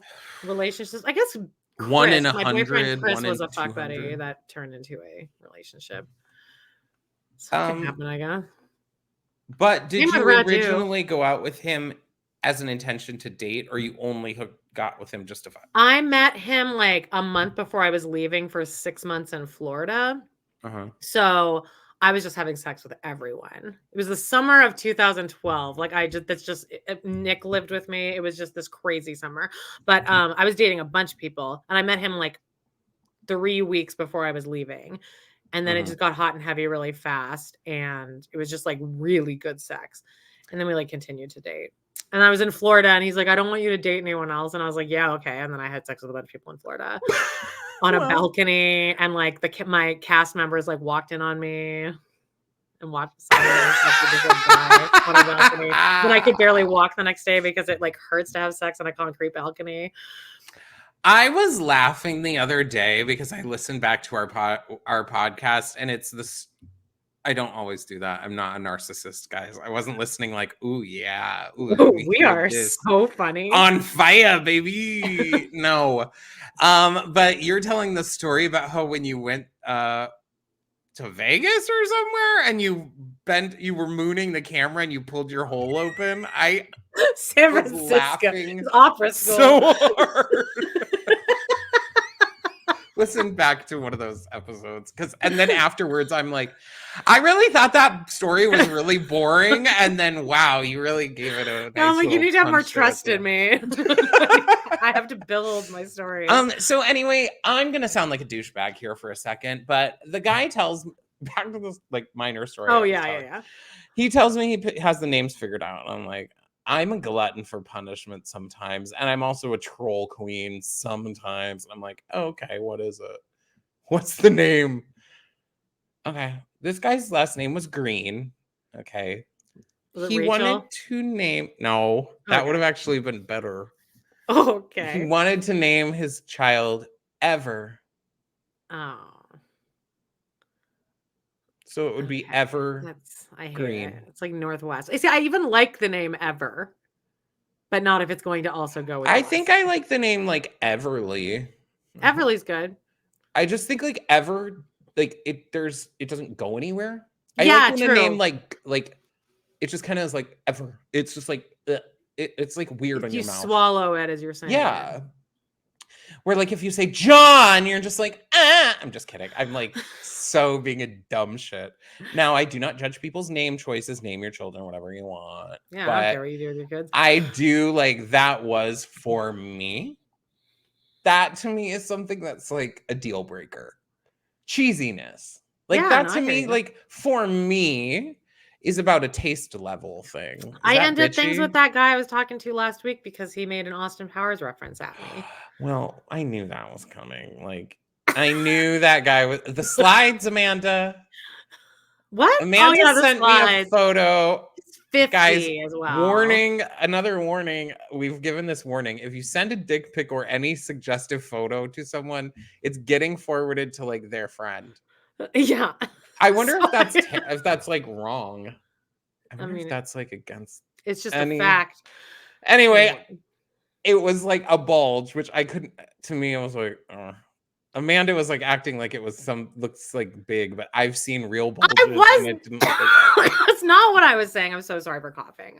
relationships. I guess One in Chris, a my boyfriend hundred, Chris one was in a fuck buddy 200. that turned into a relationship. So it can happen, I guess. But did Same with you Radu. originally go out with him as an intention to date, or you only got with him just to fuck? I met him like a month before I was leaving for 6 months in Florida. Uh-huh. So I was just having sex with everyone. It was the summer of 2012. Like Nick lived with me. It was just this crazy summer. But I was dating a bunch of people and I met him like 3 weeks before I was leaving. And then it Uh-huh. just got hot and heavy really fast and it was just like really good sex. And then we like continued to date. And I was in Florida and he's like, I don't want you to date anyone else. And I was like, yeah, okay. And then I had sex with a bunch of people in Florida on a Well, balcony. And like my cast members like walked in on me and watched saw me having sex with this like guy on a balcony. Then I could barely walk the next day because it like hurts to have sex on a concrete balcony. I was laughing the other day because I listened back to our podcast, and it's this. I don't always do that. I'm not a narcissist, guys. I wasn't listening like, ooh, yeah. Ooh, let Ooh, me we hear are this. so funny. On fire, baby. No. But you're telling the story about how when you went to Vegas or somewhere and you were mooning the camera and you pulled your hole open. I San was Francisco. laughing It's opera school. so hard. listen back to one of those episodes and then afterwards I'm like, I really thought that story was really boring, and then wow, you really gave it a No, I'm nice like, you little need to have more punch there at trust the in end. me. Like, I have to build my story. So anyway, I'm gonna sound like a douchebag here for a second, but the guy tells back to this like minor story Oh I was yeah, telling. yeah. He tells me has the names figured out. I'm like, I'm a glutton for punishment sometimes, and I'm also a troll queen sometimes. I'm like, okay, what is it? What's the name? Okay, this guy's last name was Green. Okay, Was it he wanted Rachel? to name. No, that would have Okay. actually been better. He Okay. wanted to name his child Ever. Oh, So it would be okay. Ever I hate it. Green. It's like Northwest. See, I even like the name Ever, but not if it's going to also go with I think West. I like the name like Everly. Everly's good. I just think like Ever, like it doesn't go anywhere. I like Yeah, when a name true. like it just kind of is like Ever. It's just like it's like weird on You your mouth. swallow it as you're saying it. Yeah. Where like if you say John, you're just like, ah. I'm just kidding. I'm like so being a dumb shit. Now I do not judge people's name choices. Name your children whatever you want. Yeah, I don't care But what you do with your kids. I do like that was for me. That to me is something that's like a deal breaker. Cheesiness. Like Yeah, that no, to I hear me, you. like for me, is about a taste level thing. Is I that ended things with bitchy? that guy I was talking to last week because he made an Austin Powers reference at me. Well, I knew that was coming. Like I knew that guy with the slides, Amanda. What? Oh Amanda yeah, the sent me a slides. photo. It's Guys, 50 as well. warning, another warning. We've given this warning. If you send a dick pic or any suggestive photo to someone, it's getting forwarded to like their friend. Yeah. I wonder So, if that's like wrong. I I wonder if mean, that's like against it's just a any. fact. Anyway, Anyway. it was like a bulge, which I couldn't. To me, I was like, Amanda was like acting like it was looks like big, but I've seen real bulges and it didn't look like that. That's not what I was saying. I'm so sorry for coughing.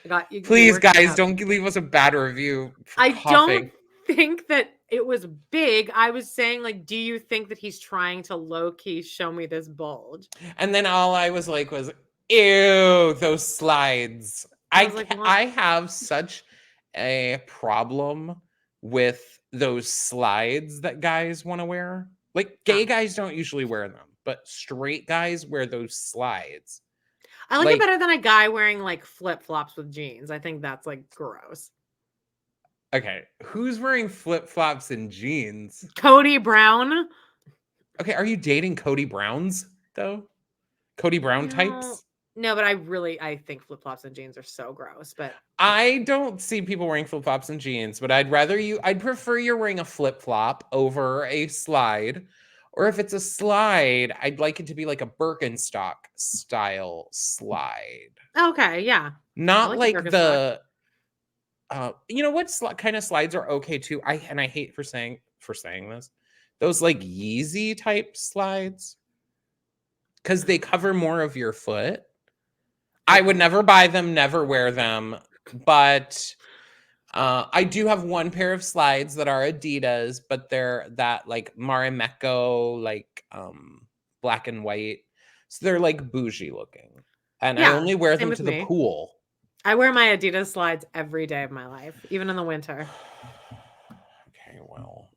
I got you. You Please, worked me guys, up. don't leave us a bad review for I don't coughing. think that it was big. I was saying, like, do you think that he's trying to low key show me this bulge? And then all I was like was, ew, those slides. I was like, what? I have such a problem with those slides that guys want to wear. Like gay guys don't usually wear them, but straight guys wear those slides. I like it Like, better than a guy wearing like flip flops with jeans. I think that's like gross. okay, who's wearing flip-flops and jeans? Cody Brown. Okay, are you dating Cody Browns though? Cody Brown No, types? no, but I think flip flops and jeans are so gross. But I don't see people wearing flip-flops and jeans, but I'd prefer you're wearing a flip-flop over a slide. Or if it's a slide, I'd like it to be like a Birkenstock style slide. okay, yeah, I Not like the like Birkenstock. the you know what kind of slides are okay too? I hate for saying this. Those like Yeezy type slides cuz they cover more of your foot. I would Okay. never buy them, never wear them, but I do have one pair of slides that are Adidas, but they're that like Marimekko, like black and white. So they're like bougie looking. And I Yeah, only wear same them with to the me. pool. I wear my Adidas slides every day of my life, even in the winter. Okay, well.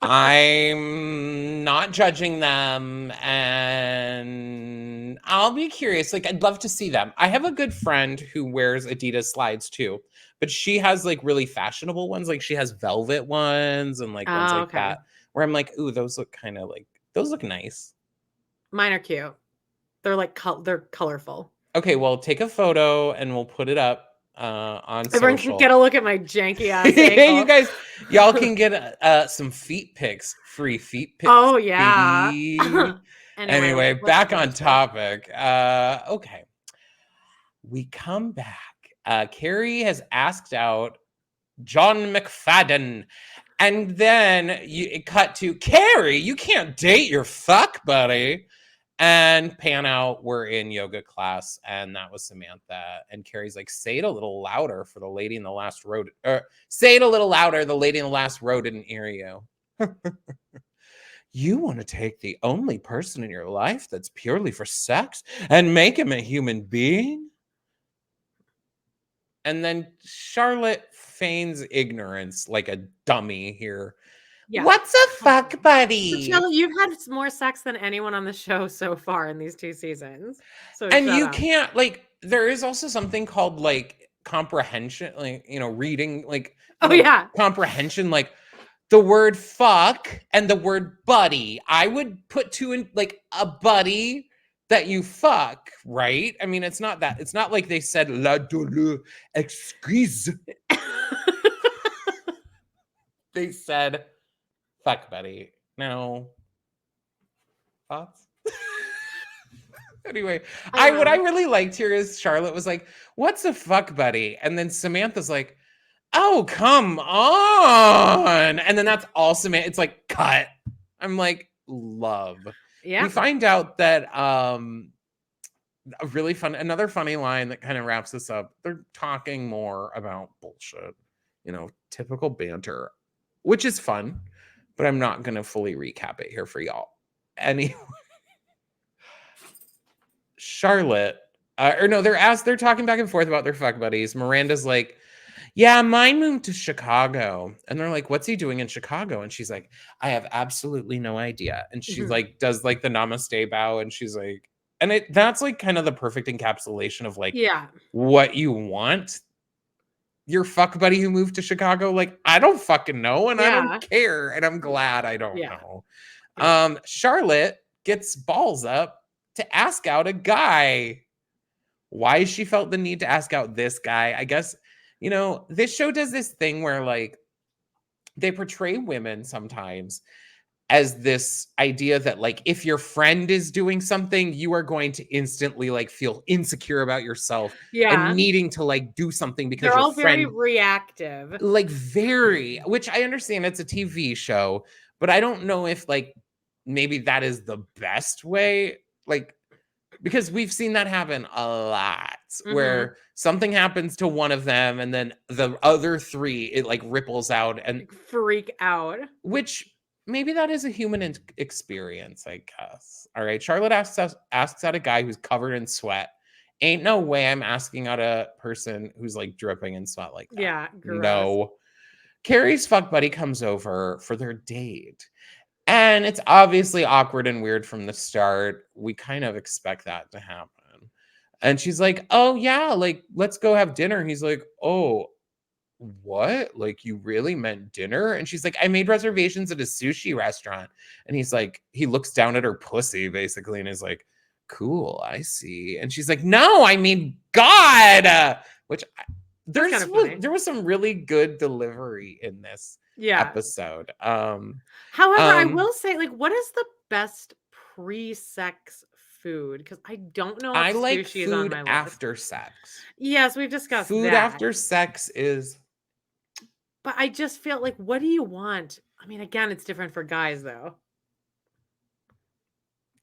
I'm not judging them and I'll be curious. Like I'd love to see them. I have a good friend who wears Adidas slides too, but she has like really fashionable ones. Like she has velvet ones and like ones Oh, like okay. that where I'm like, ooh, those look kind of like those look nice. Mine are cute. They're like they're colorful. Okay, well, take a photo and we'll put it up on Everyone can social. get a look at my janky ass You ankle. guys, y'all can get some feet pics, free feet pics, Oh yeah. baby. Anyway, Anyway, what's back on the story? topic. Okay, we come back. Carrie has asked out John McFadden, and then it cut to Carrie. You can't date your fuck buddy, And pan out, we're in yoga class, and that was Samantha. And Carrie's like, say it a little louder for the lady in the last row. Say it a little louder, the lady in the last row didn't hear you. You want to take the only person in your life that's purely for sex and make him a human being? And then Charlotte feigns ignorance like a dummy here. Yeah. What's a fuck So, buddy? Chilla, you've had more sex than anyone on the show so far in these 2 seasons. So And shut you up. can't, like, there is also something called like comprehension, like, reading, like, Oh, yeah. comprehension, like the word fuck and the word buddy. I would put two in, like, a buddy that you fuck, right? I mean, it's not like they said la douleur exquise. They said fuck buddy. No. Thoughts? Anyway, what I really liked here is Charlotte was like, "What's a fuck buddy?" And then Samantha's like, "Oh, come on." And then that's all Samantha. It's like, cut. I'm like, love. Yeah. We find out that another funny line that kind of wraps this up. They're talking more about bullshit, typical banter, which is fun, but I'm not gonna fully recap it here for y'all. Anyway, Charlotte, or no, they're talking back and forth about their fuck buddies. Miranda's like, yeah, mine moved to Chicago. And they're like, what's he doing in Chicago? And she's like, I have absolutely no idea. And she like does like the namaste bow, and she's like, and that's like kind of the perfect encapsulation of like Yeah. what you want your fuck buddy who moved to Chicago. Like, I don't fucking know, and I Yeah. don't care, and I'm glad I don't Yeah. know. Yeah. Charlotte gets balls up to ask out a guy. Why she felt the need to ask out this guy, I guess, this show does this thing where like they portray women sometimes as this idea that like if your friend is doing something, you are going to instantly like feel insecure about yourself and Yeah. needing to like do something because They're your all very friend, reactive. like, very, which I understand it's a TV show, but I don't know if like maybe that is the best way, like, because we've seen that happen a lot where something happens to one of them and then the other three, it like ripples out, and Freak out. which maybe that is a human experience, I guess. All right, Charlotte asks out a guy who's covered in sweat. Ain't no way I'm asking out a person who's like dripping in sweat like that. Yeah, gross. No. Carrie's fuck buddy comes over for their date. And it's obviously awkward and weird from the start. We kind of expect that to happen. And she's like, oh, yeah, like, let's go have dinner. He's like, oh, what? Like, you really meant dinner? And she's like, I made reservations at a sushi restaurant. And he's like, he looks down at her pussy, basically, and is like, cool, I see. And she's like, no, I mean, God, which there was some really good delivery in this episode. However, I will say, like, what is the best pre-sex food? Because I don't know if I like sushi is on food my list. after sex. Yes, we've discussed Food that. after sex is. But I just feel like, what do you want? I mean, again, it's different for guys, though.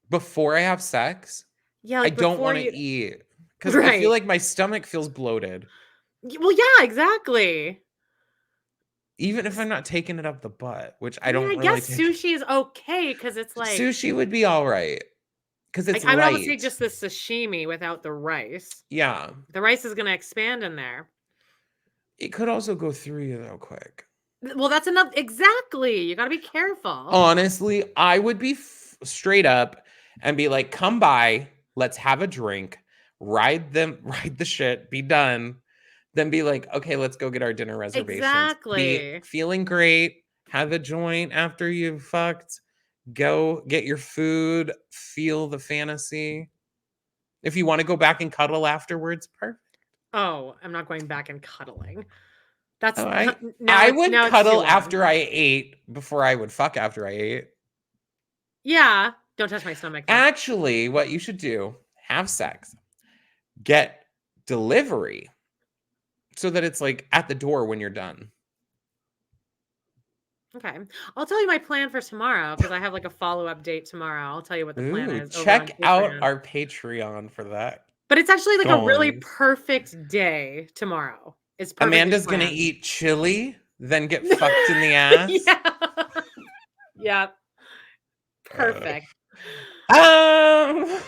Before I have sex, Yeah, I like don't want to eat because I feel like my stomach feels bloated. Well, yeah, exactly. Even if I'm not taking it up the butt, which I I mean, don't I really guess take. sushi is okay because it's like Sushi would be all right because it's like I would almost say light. just the sashimi without the rice. Yeah. The rice is going to expand in there. It could also go through you real quick. Well, that's enough. Exactly. You got to be careful. Honestly, I would be straight up and be like, come by, let's have a drink, ride the shit, be done. Then be like, okay, let's go get our dinner reservations. Exactly. Be feeling great, have a joint after you've fucked, go get your food, feel the fantasy. If you want to go back and cuddle afterwards, perfect. Oh, I'm not going back and cuddling. That's all right. Now I would cuddle after after I ate before I would fuck after I ate. Yeah. Don't touch my stomach. Though. Actually, what you should do, have sex, get delivery so that it's like at the door when you're done. Okay. I'll tell you my plan for tomorrow because I have like a follow-up date tomorrow. I'll tell you what the plan Ooh, is over on check out Patreon. our Patreon for that. But it's actually like a really Going. perfect day tomorrow. It's perfectly Amanda's gonna planned. eat chili, then get fucked in the ass. Yeah. Yeah. Uh, Perfect. um.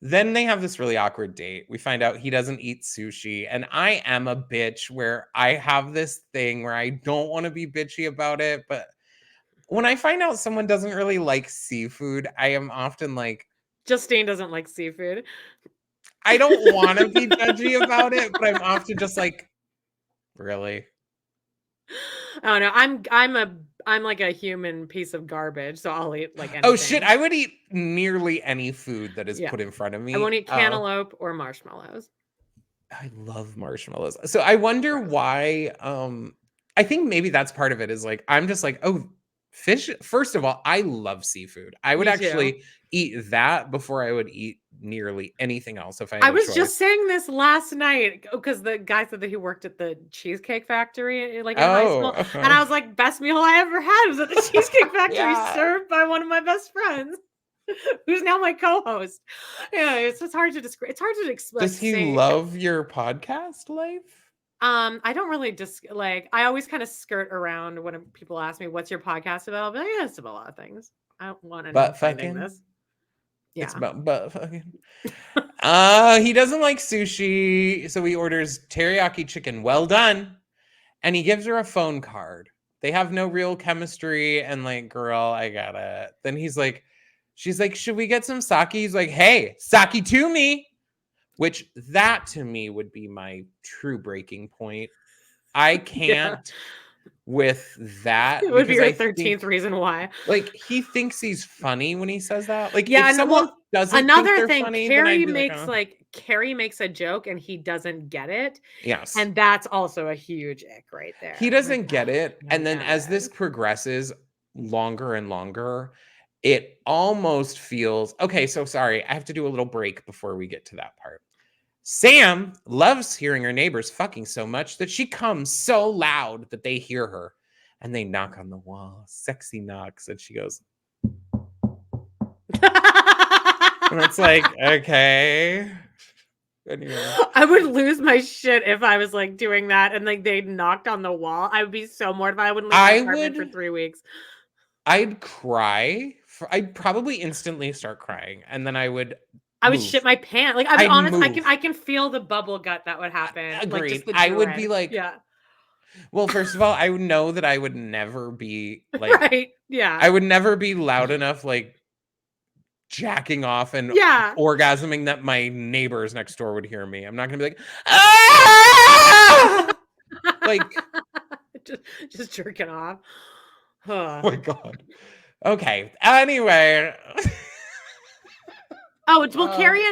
Then they have this really awkward date. We find out he doesn't eat sushi, and I am a bitch where I have this thing where I don't want to be bitchy about it, but when I find out someone doesn't really like seafood, I am often like, Justine doesn't like seafood. I don't want to be judgy about it, but I'm often just like, really? Oh no, I'm like a human piece of garbage, so I'll eat like Oh shit, anything. I would eat nearly any food that is Yeah. put in front of I me. won't eat cantaloupe or marshmallows. I love marshmallows. So I wonder Gross. why I think maybe that's part of it is like I'm just like, "Oh, fish first of all, I love seafood. I would Me too. actually eat that before I would eat nearly anything else if I I had a was choice." just saying this last night because the guy said that he worked at the Cheesecake Factory, like, in high Oh, school, and I was like, "Best meal I ever had was at the Cheesecake Factory yeah. served by one of my best friends, who's now my co-host." Yeah, it's just hard to describe. It's hard to like, Does he say. love your podcast life? I don't really just like I always kind of skirt around when people ask me, "What's your podcast about?" I'll be like, "Yeah, it's about a lot of things. I don't want anyone Butt finding fucking? this." It's Yeah. about butt fucking. He doesn't like sushi, so he orders teriyaki chicken. Well done. And he gives her a phone card. They have no real chemistry, and like, girl, I got it. Then she's like, should we get some sake? He's like, hey, sake to me. Which that to me would be my true breaking point. I Yeah. can't with It that would be because your I think 13th reason why. like he thinks he's funny when he says that. Like Yeah, if and someone well, doesn't think another they're thing, funny, then I'd be like, oh, Carrie makes a joke and he doesn't get it, yes. and that's also a huge ick right He there. Like, doesn't get it, I don't and then get as this it. progresses longer and longer, it almost feels okay, so sorry, I have to do a little break before we get to that part. Sam loves hearing her neighbors fucking so much that she comes so loud that they hear her, and they knock on the wall, sexy knocks, and she goes and it's like, "Okay." Anyway. I would lose my shit if I was like doing that and like they knocked on the wall. I would be so mortified. I wouldn't leave my I apartment for would 3 weeks. I'd cry, I'd probably instantly start crying, and then I would I would move. shit my pants. Like, I'll be I'd honest, move. I can feel the bubble gut that would happen. Like Agreed. just the I would be dread. like, Yeah. well, first of all, I would know that I would never be like, Right. Yeah. I would never be loud enough, like jacking off and Yeah. orgasming that my neighbors next door would hear me. I'm not gonna be like, ah! Like, just, just jerking off. oh my god. Okay. Anyway. Oh, it's well, uh, Carrie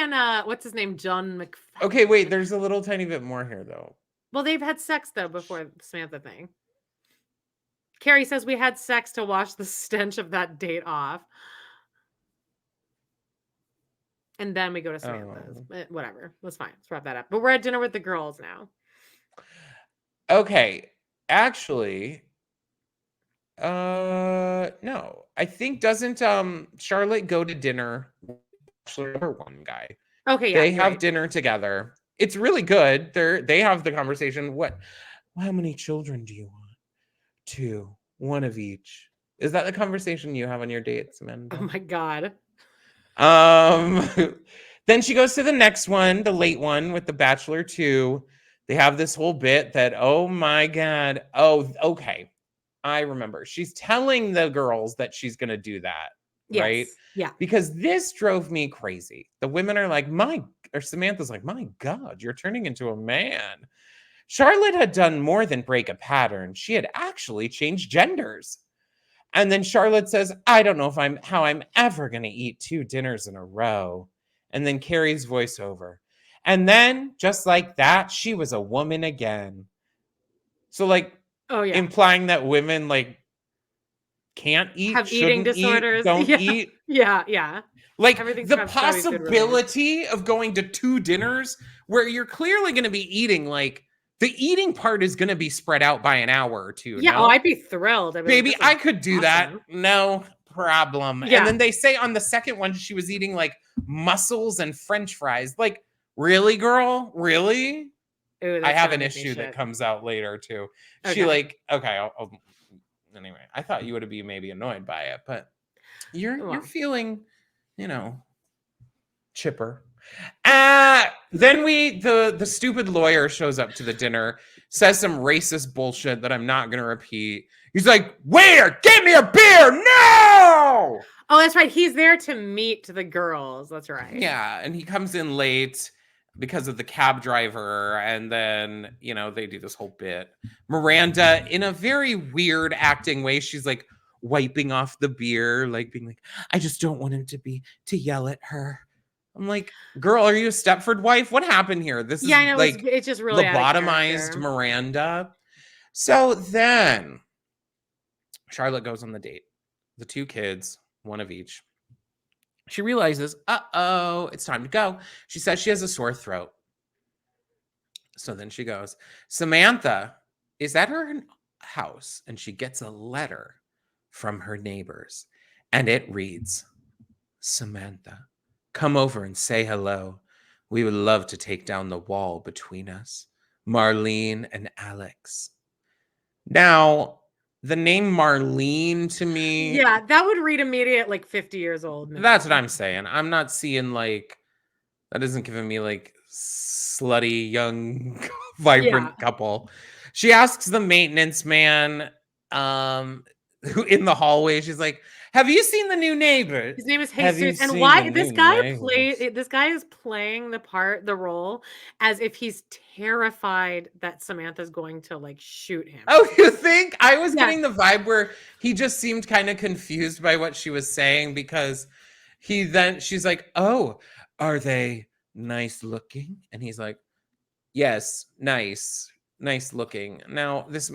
and what's his name? John Mc. okay, wait, there's a little tiny bit more here though. Well, they've had sex though before the Samantha thing. Carrie says we had sex to wash the stench of that date off. And then we go to Samantha's. Oh. Whatever. That's fine. Let's wrap that up. But we're at dinner with the girls now. Okay. Actually, no. I think doesn't Charlotte go to dinner with Bachelor number 1 guy. Okay, yeah, They you're have right. dinner together. It's really good. They have the conversation. What how many children do you want? 2. One of each. Is that the conversation you have on your dates, Oh Amanda? my god. Um then she goes to the next one, the late one with the Bachelor 2. They have this whole bit that, oh my god. Oh, okay. I remember. She's telling the girls that she's going to do that, right? Yes. Yeah. Because this drove me crazy. The women are like, or Samantha's like, my God, you're turning into a man. Charlotte had done more than break a pattern. She had actually changed genders. And then Charlotte says, I don't know how I'm ever going to eat 2 dinners in a row. And then Carrie's voiceover. And then, just like that, she was a woman again. So, like, Oh yeah. implying that women like can't eat, Have eating shouldn't eat, disorders. don't Yeah. eat. Yeah. Yeah. Like Everything's the gotta be food related. possibility of going to 2 dinners where you're clearly going to be eating like The eating part is going to be spread out by an hour or two. Yeah, No, I'd be thrilled. I'd be like, baby, this is I could do that. awesome. No problem. And Yeah. then they say on the second one, she was eating like mussels and French fries. Like, really, girl? Really? Ooh, I that's have gonna an make me issue that shit. comes out later too. She Okay. like, okay, anyway, I thought you would be maybe annoyed by it, but you're Well, feeling, you know, chipper. Then the stupid lawyer shows up to the dinner, says some racist bullshit that I'm not gonna repeat. He's like, "Waiter, get me a beer now!" oh, that's right. He's there to meet the girls. That's right. Yeah, and he comes in late because of the cab driver, and then they do this whole bit. Miranda, in a very weird acting way, she's like wiping off the beer, like being like, "I just don't want him to yell at her." I'm like, girl, are you a Stepford wife? What happened here? This Yeah, is I know. like It's just really out of lobotomized character. Miranda. So then Charlotte goes on the date. The two kids, one of each. She realizes, uh-oh, it's time to go. She says she has a sore throat. So then she goes. Samantha is at her house and she gets a letter from her neighbors. And it reads, Samantha, come over and say hello. We would love to take down the wall between us. Marlene and Alex. Now, the name Marlene to me, Yeah, that would read immediate like 50 years old. that's what Minimum. I'm saying. I'm not seeing like, that isn't giving me like slutty, young, Yeah. vibrant couple. She asks the maintenance man who in the hallway, she's like, have you seen the new neighbors? His name is Have you Jesus. And seen the why new neighbors? this guy is playing the role as if he's terrified that Samantha's going to like shoot him. Oh, you think? I was Yeah. getting the vibe where he just seemed kind of confused by what she was saying because she's like, oh, are they nice looking? And he's like, yes, nice looking. Now, this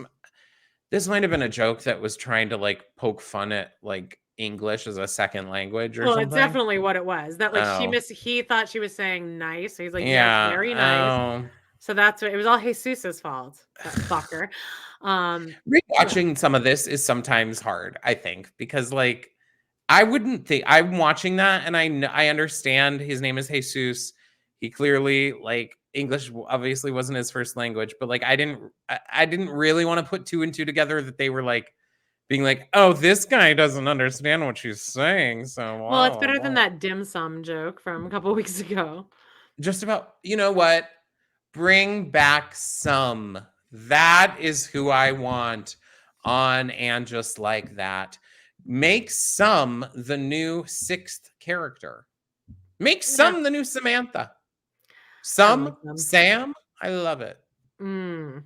might have been a joke that was trying to like poke fun at like English as a second language or Well, it's something. definitely what it was. That like Oh, he thought she was saying nice. So he's like, yes, yeah. very nice. Oh, So that's what it was all Jesus's fault. That fucker. Yeah. rewatching some of this is sometimes hard, I think, because like I wouldn't think I'm watching that and I understand his name is Jesus. He clearly like English obviously wasn't his first language, but like I didn't really want to put two and two together that they were like being like, oh, this guy doesn't understand what she's saying. So Well, it's blah, better than blah. that dim sum joke from a couple weeks ago. Just about, you know what? Bring back some. That is who I want on And Just Like That. Make some the new sixth character. Make Yeah, some the new Samantha. I love Some them. Sam. I love it. Mm.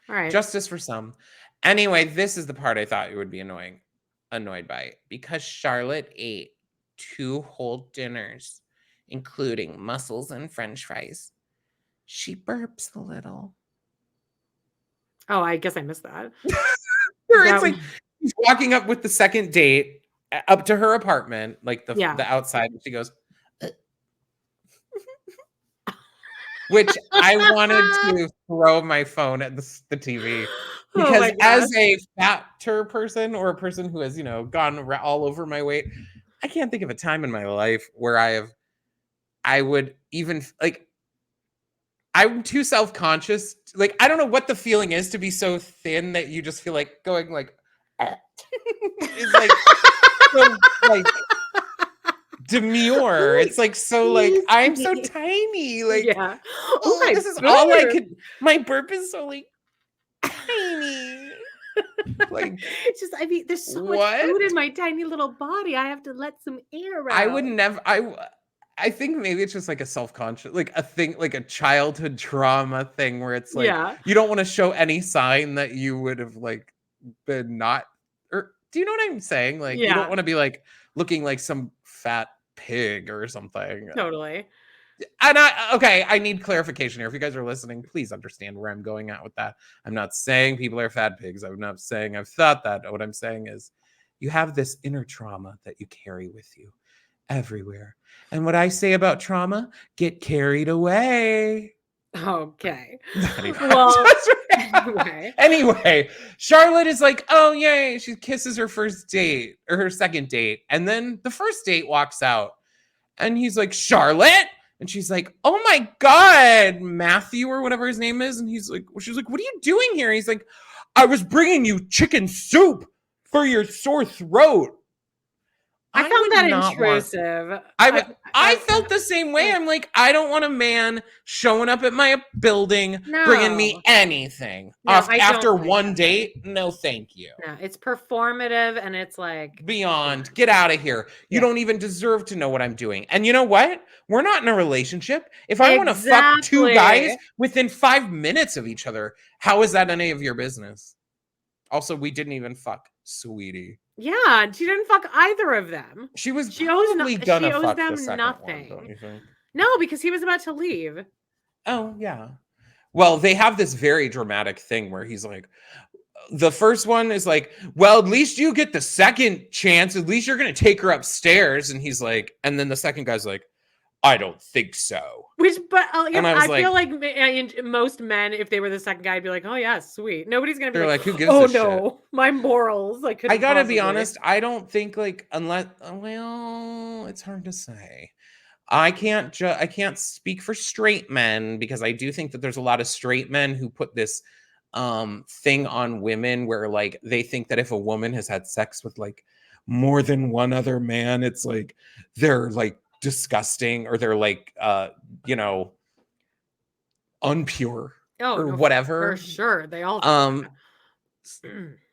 All right. Justice for some. Anyway, this is the part I thought you would be annoyed by because Charlotte ate 2 whole dinners, including mussels and French fries. She burps a little. Oh, I guess I missed that. It's like she's walking up with the second date up to her apartment, like the Yeah. outside, and she goes, which I wanted to throw my phone at the TV Oh because my gosh. as a fatter person or a person who has gone all over my weight, I can't think of a time in my life where I would even like I'm too self-conscious. Like I don't know what the feeling is to be so thin that you just feel like going like is like so like demure. It's like so like I'm so tiny. Like Yeah. Oh my this is all I burp. could. My burp is so like tiny. Like It's just, I mean, there's so much what? food in my tiny little body. I have to let some air I would out. never. I think maybe it's just like a self-conscious, like a thing, like a childhood trauma thing where it's like Yeah. you don't want to show any sign that you would have like been not. Or do you know what I'm saying? Like you don't Yeah. want to be like looking like some fat pig or something. Totally. And I need clarification here. If you guys are listening, please understand where I'm going at with that. I'm not saying people are fat pigs. I'm not saying I've thought that. What I'm saying is you have this inner trauma that you carry with you everywhere. And what I say about trauma, get carried away. Okay. Not even. Well, anyway. Anyway, Charlotte is like, oh, yay. She kisses her first date or her second date. And then the first date walks out and he's like, Charlotte? And she's like, oh my God, Matthew or whatever his name is. And she's like, what are you doing here? And he's like, I was bringing you chicken soup for your sore throat. I I found would that not want. intrusive. I felt the same way. I'm like, I don't want a man showing up at my building bringing me No. anything No, I after don't think one that. date. No, thank you. No, it's performative and it's like Beyond, get out of here. You Yeah. don't even deserve to know what I'm doing. And you know what? We're not in a relationship. If I want to fuck two guys Exactly. within 5 minutes of each other, how is that any of your business? Also, we didn't even fuck, sweetie. Yeah, she didn't fuck either of them. She was She owes probably she gonna owes fuck them the second nothing. one, don't you think? No, because he was about to leave. Oh, yeah. Well, they have this very dramatic thing where he's like, the first one is like, well, at least you get the second chance. At least you're going to take her upstairs. And he's like, and then the second guy's like, I don't think so. But And I was feel like most men, if they were the second guy, would be like, oh yeah, sweet. Nobody's gonna be They're like, like, who gives oh a no, shit? my morals. I couldn't. I gotta be possibly. honest. I don't think like unless well, it's hard to say. I can't speak for straight men because I do think that there's a lot of straight men who put this thing on women where like they think that if a woman has had sex with like more than one other man, it's like they're like disgusting or they're like you know unpure Oh or no, whatever. for sure. They all.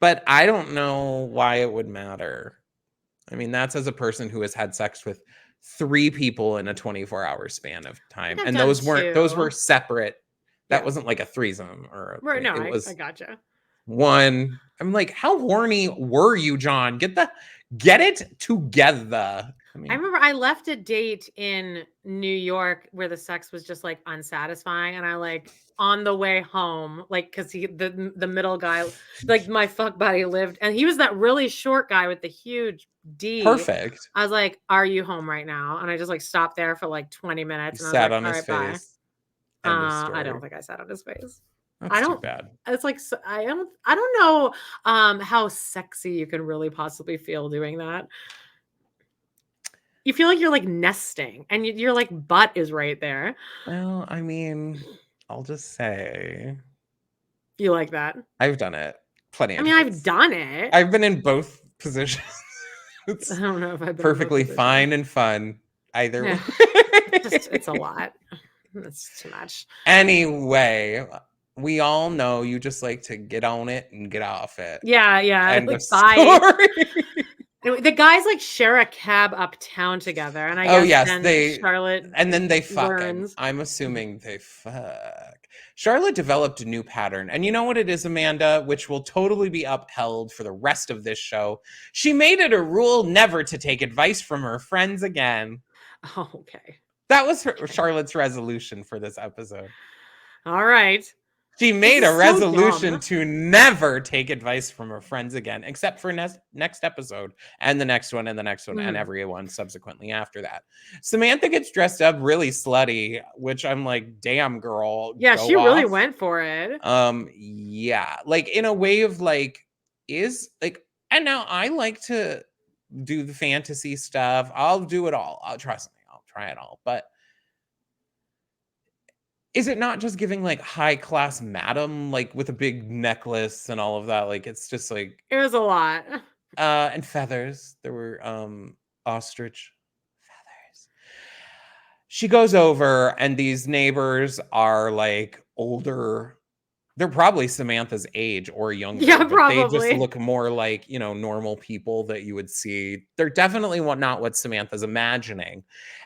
But I don't know why it would matter. I mean, that's as a person who has had sex with 3 people in a 24-hour span of time. I've And done those were 2. separate. That Yeah. wasn't like a threesome or Right. No, it was I gotcha. one. I'm like, how horny were you, John? Get it together. I remember I left a date in New York where the sex was just like unsatisfying, and I like on the way home, like because the middle guy, like my fuck buddy lived, and he was that really short guy with the huge D. Perfect. I was like, "Are you home right now?" And I just like stopped there for like 20 minutes, You and I was sat like, on "All his right, face. bye." End of I don't story. think I sat on his face. That's too bad. It's like I don't know how sexy you can really possibly feel doing that. You feel like you're like nesting and your like butt is right there. Well, I mean, I'll just say You like that? I've done it plenty I of mean, times. I've done it. I've been in both positions. It's I don't know if I've been perfectly fine and fun either way. It's a lot. It's too much. Anyway, we all know you just like to get on it and get off it. Yeah. End Like, of bye. story. Anyway, the guys like share a cab uptown together, and I guess then Charlotte and then they fuck. learns. I'm assuming they fuck. Charlotte developed a new pattern, and you know what it is, Amanda, which will totally be upheld for the rest of this show. She made it a rule never to take advice from her friends again. Oh, okay. That was Charlotte's resolution for this episode. All right. She made a resolution to never take advice from her friends again, except for next episode and the next one and the next one and everyone subsequently after that. Samantha gets dressed up really slutty, which I'm like, damn, girl. Yeah, she really went for it. Yeah, like in a way of like, is like, and now I like to do the fantasy stuff. I'll do it all. Trust me, I'll try it all. But is it not just giving like high class madam, like with a big necklace and all of that? Like it's just like it was a lot. And feathers. There were ostrich feathers. She goes over and these neighbors are like older. They're probably Samantha's age or younger. Yeah, but probably. They just look more like, you know, normal people that you would see. They're definitely not what Samantha's imagining.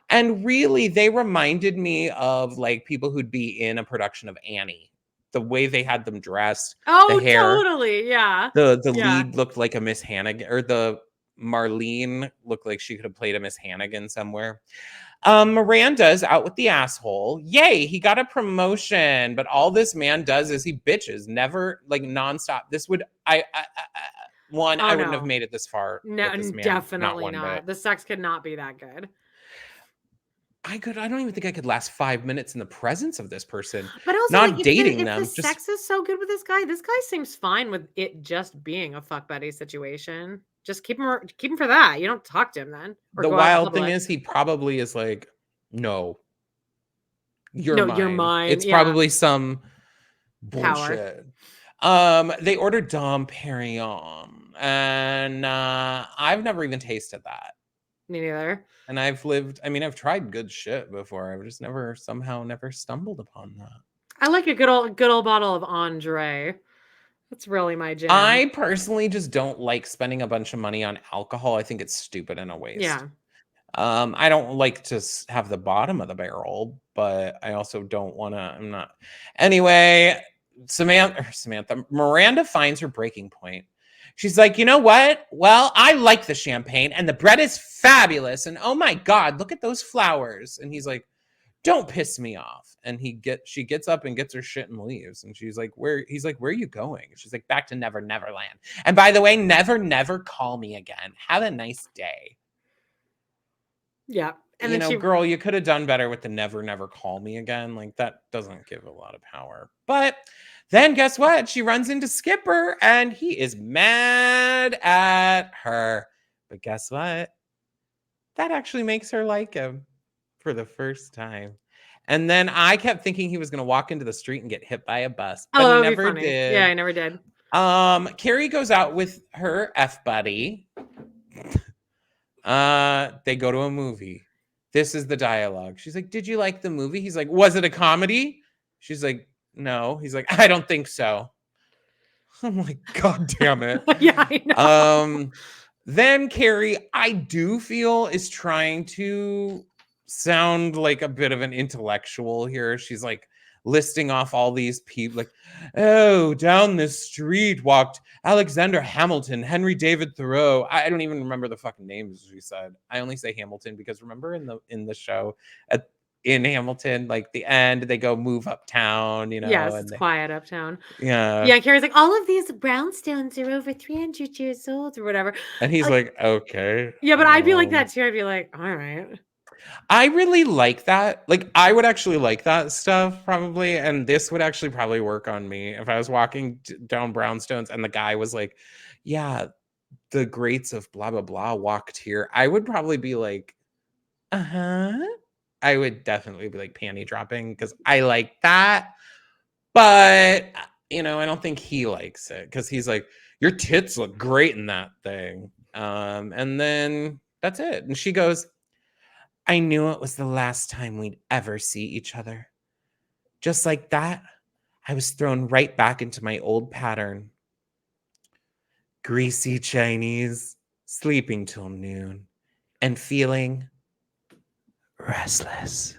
And really, they reminded me of like people who'd be in a production of Annie. The way they had them dressed. Oh, the hair, totally. Yeah. The lead looked like a Miss Hannigan, or the Marlene looked like she could have played a Miss Hannigan somewhere. Miranda's out with the asshole. Yay, he got a promotion. But all this man does is he bitches, never like nonstop. This would I wouldn't have made it this far. No, with this man, definitely not. Bit. The sex could not be that good. I don't even think I could last 5 minutes in the presence of this person. But also, like, Not dating if the them, just sex is so good with this guy seems fine with it just being a fuck buddy situation. Just keep him for that. You don't talk to him then or the go out in wild thing public. is he probably is like, "No, you're No, you're mine." mine. It's Yeah. probably some Power. bullshit. They ordered Dom Perignon, and, I've never even tasted that. Me neither. And I've tried good shit before. I've just never stumbled upon that. I like a good old bottle of Andre. That's really my jam. I personally just don't like spending a bunch of money on alcohol. I think it's stupid and a waste. Yeah. I don't like to have the bottom of the barrel, but I also don't want to. I'm not. Anyway, Samantha, Miranda finds her breaking point. She's like, you know what? Well, I like the champagne and the bread is fabulous. And oh my God, look at those flowers. And he's like, don't piss me off. And she gets up and gets her shit and leaves. And she's like, he's like, where are you going? And she's like, back to Never Neverland. And by the way, never call me again. Have a nice day. Yeah. And then Girl, you could have done better with the never call me again. Like that doesn't give a lot of power. But then guess what? She runs into Skipper and he is mad at her. But guess what? That actually makes her like him for the first time. And then I kept thinking he was going to walk into the street and get hit by a bus, but he never did. Yeah, I never did. Carrie goes out with her F buddy. They go to a movie. This is the dialogue. She's like, "Did you like the movie?" He's like, "Was it a comedy?" She's like, "No." He's like, "I don't think so." I'm like, God damn it. Yeah, I know. Then Carrie, I do feel, is trying to sound like a bit of an intellectual here. She's like listing off all these people, like, oh, down this street walked Alexander Hamilton, Henry David Thoreau. I don't even remember the fucking names she said. I only say Hamilton because remember in the show in Hamilton, like the end, they go move uptown, Yes, and it's quiet uptown. yeah. Yeah, Carrie's like, all of these brownstones are over 300 years old or whatever. And he's like, okay. Yeah, but I'd be like that too. I'd be like, all right. I really like that. Like, I would actually like that stuff probably. And this would actually probably work on me if I was walking down brownstones and the guy was like, yeah, the greats of blah, blah, blah walked here. I would probably be like, uh-huh. I would definitely be like panty dropping because I like that. But, I don't think he likes it because he's like, your tits look great in that thing. And then that's it. And she goes, I knew it was the last time we'd ever see each other. Just like that, I was thrown right back into my old pattern. Greasy Chinese, sleeping till noon, and feeling restless.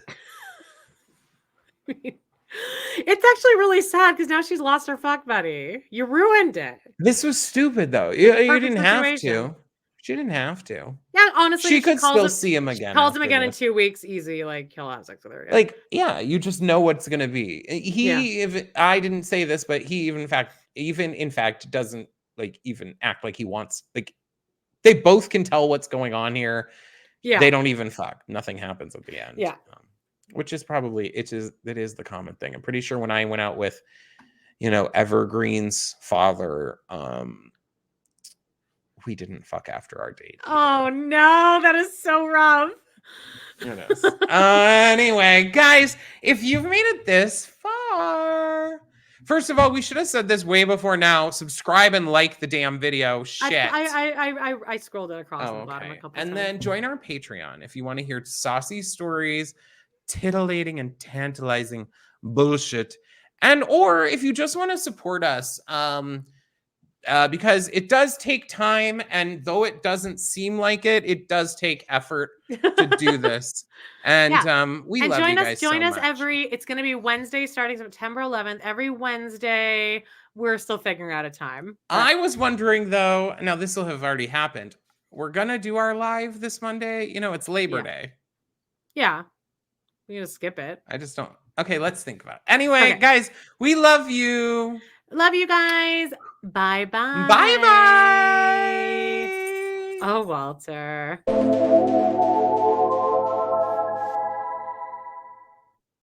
It's actually really sad because now she's lost her fuck buddy. You ruined it. This was stupid, though. You didn't have situation. to. She didn't have to. Yeah, honestly, She could still see him again. Calls him again in 2 weeks, easy. Like he'll have sex with her again. Like, yeah, you just know what's gonna be. If I didn't say this, but he even in fact doesn't like even act like he wants. Like, they both can tell what's going on here. Yeah, they don't even fuck. Nothing happens at the end. Yeah, which is probably it is the common thing. I'm pretty sure when I went out with, Evergreen's father, we didn't fuck after our date. Oh no, that is so rough. It is. Anyway, guys, if you've made it this far, first of all, we should have said this way before now. Subscribe and like the damn video. Shit. I scrolled it across the bottom a couple and times. then join our Patreon if you want to hear saucy stories, titillating and tantalizing bullshit, or if you just want to support us, because it does take time, and though it doesn't seem like it, it does take effort to do this. And we love you guys so much. Join us it's going to be Wednesday starting September 11th. Every Wednesday, we're still figuring out a time. I was wondering though, now this will have already happened. We're going to do our live this Monday. It's Labor Day. Yeah. We're going to skip it. I just don't. Okay, let's think about it. Anyway, guys, we love you. Love you guys. Bye-bye. Bye-bye. Oh, Walter.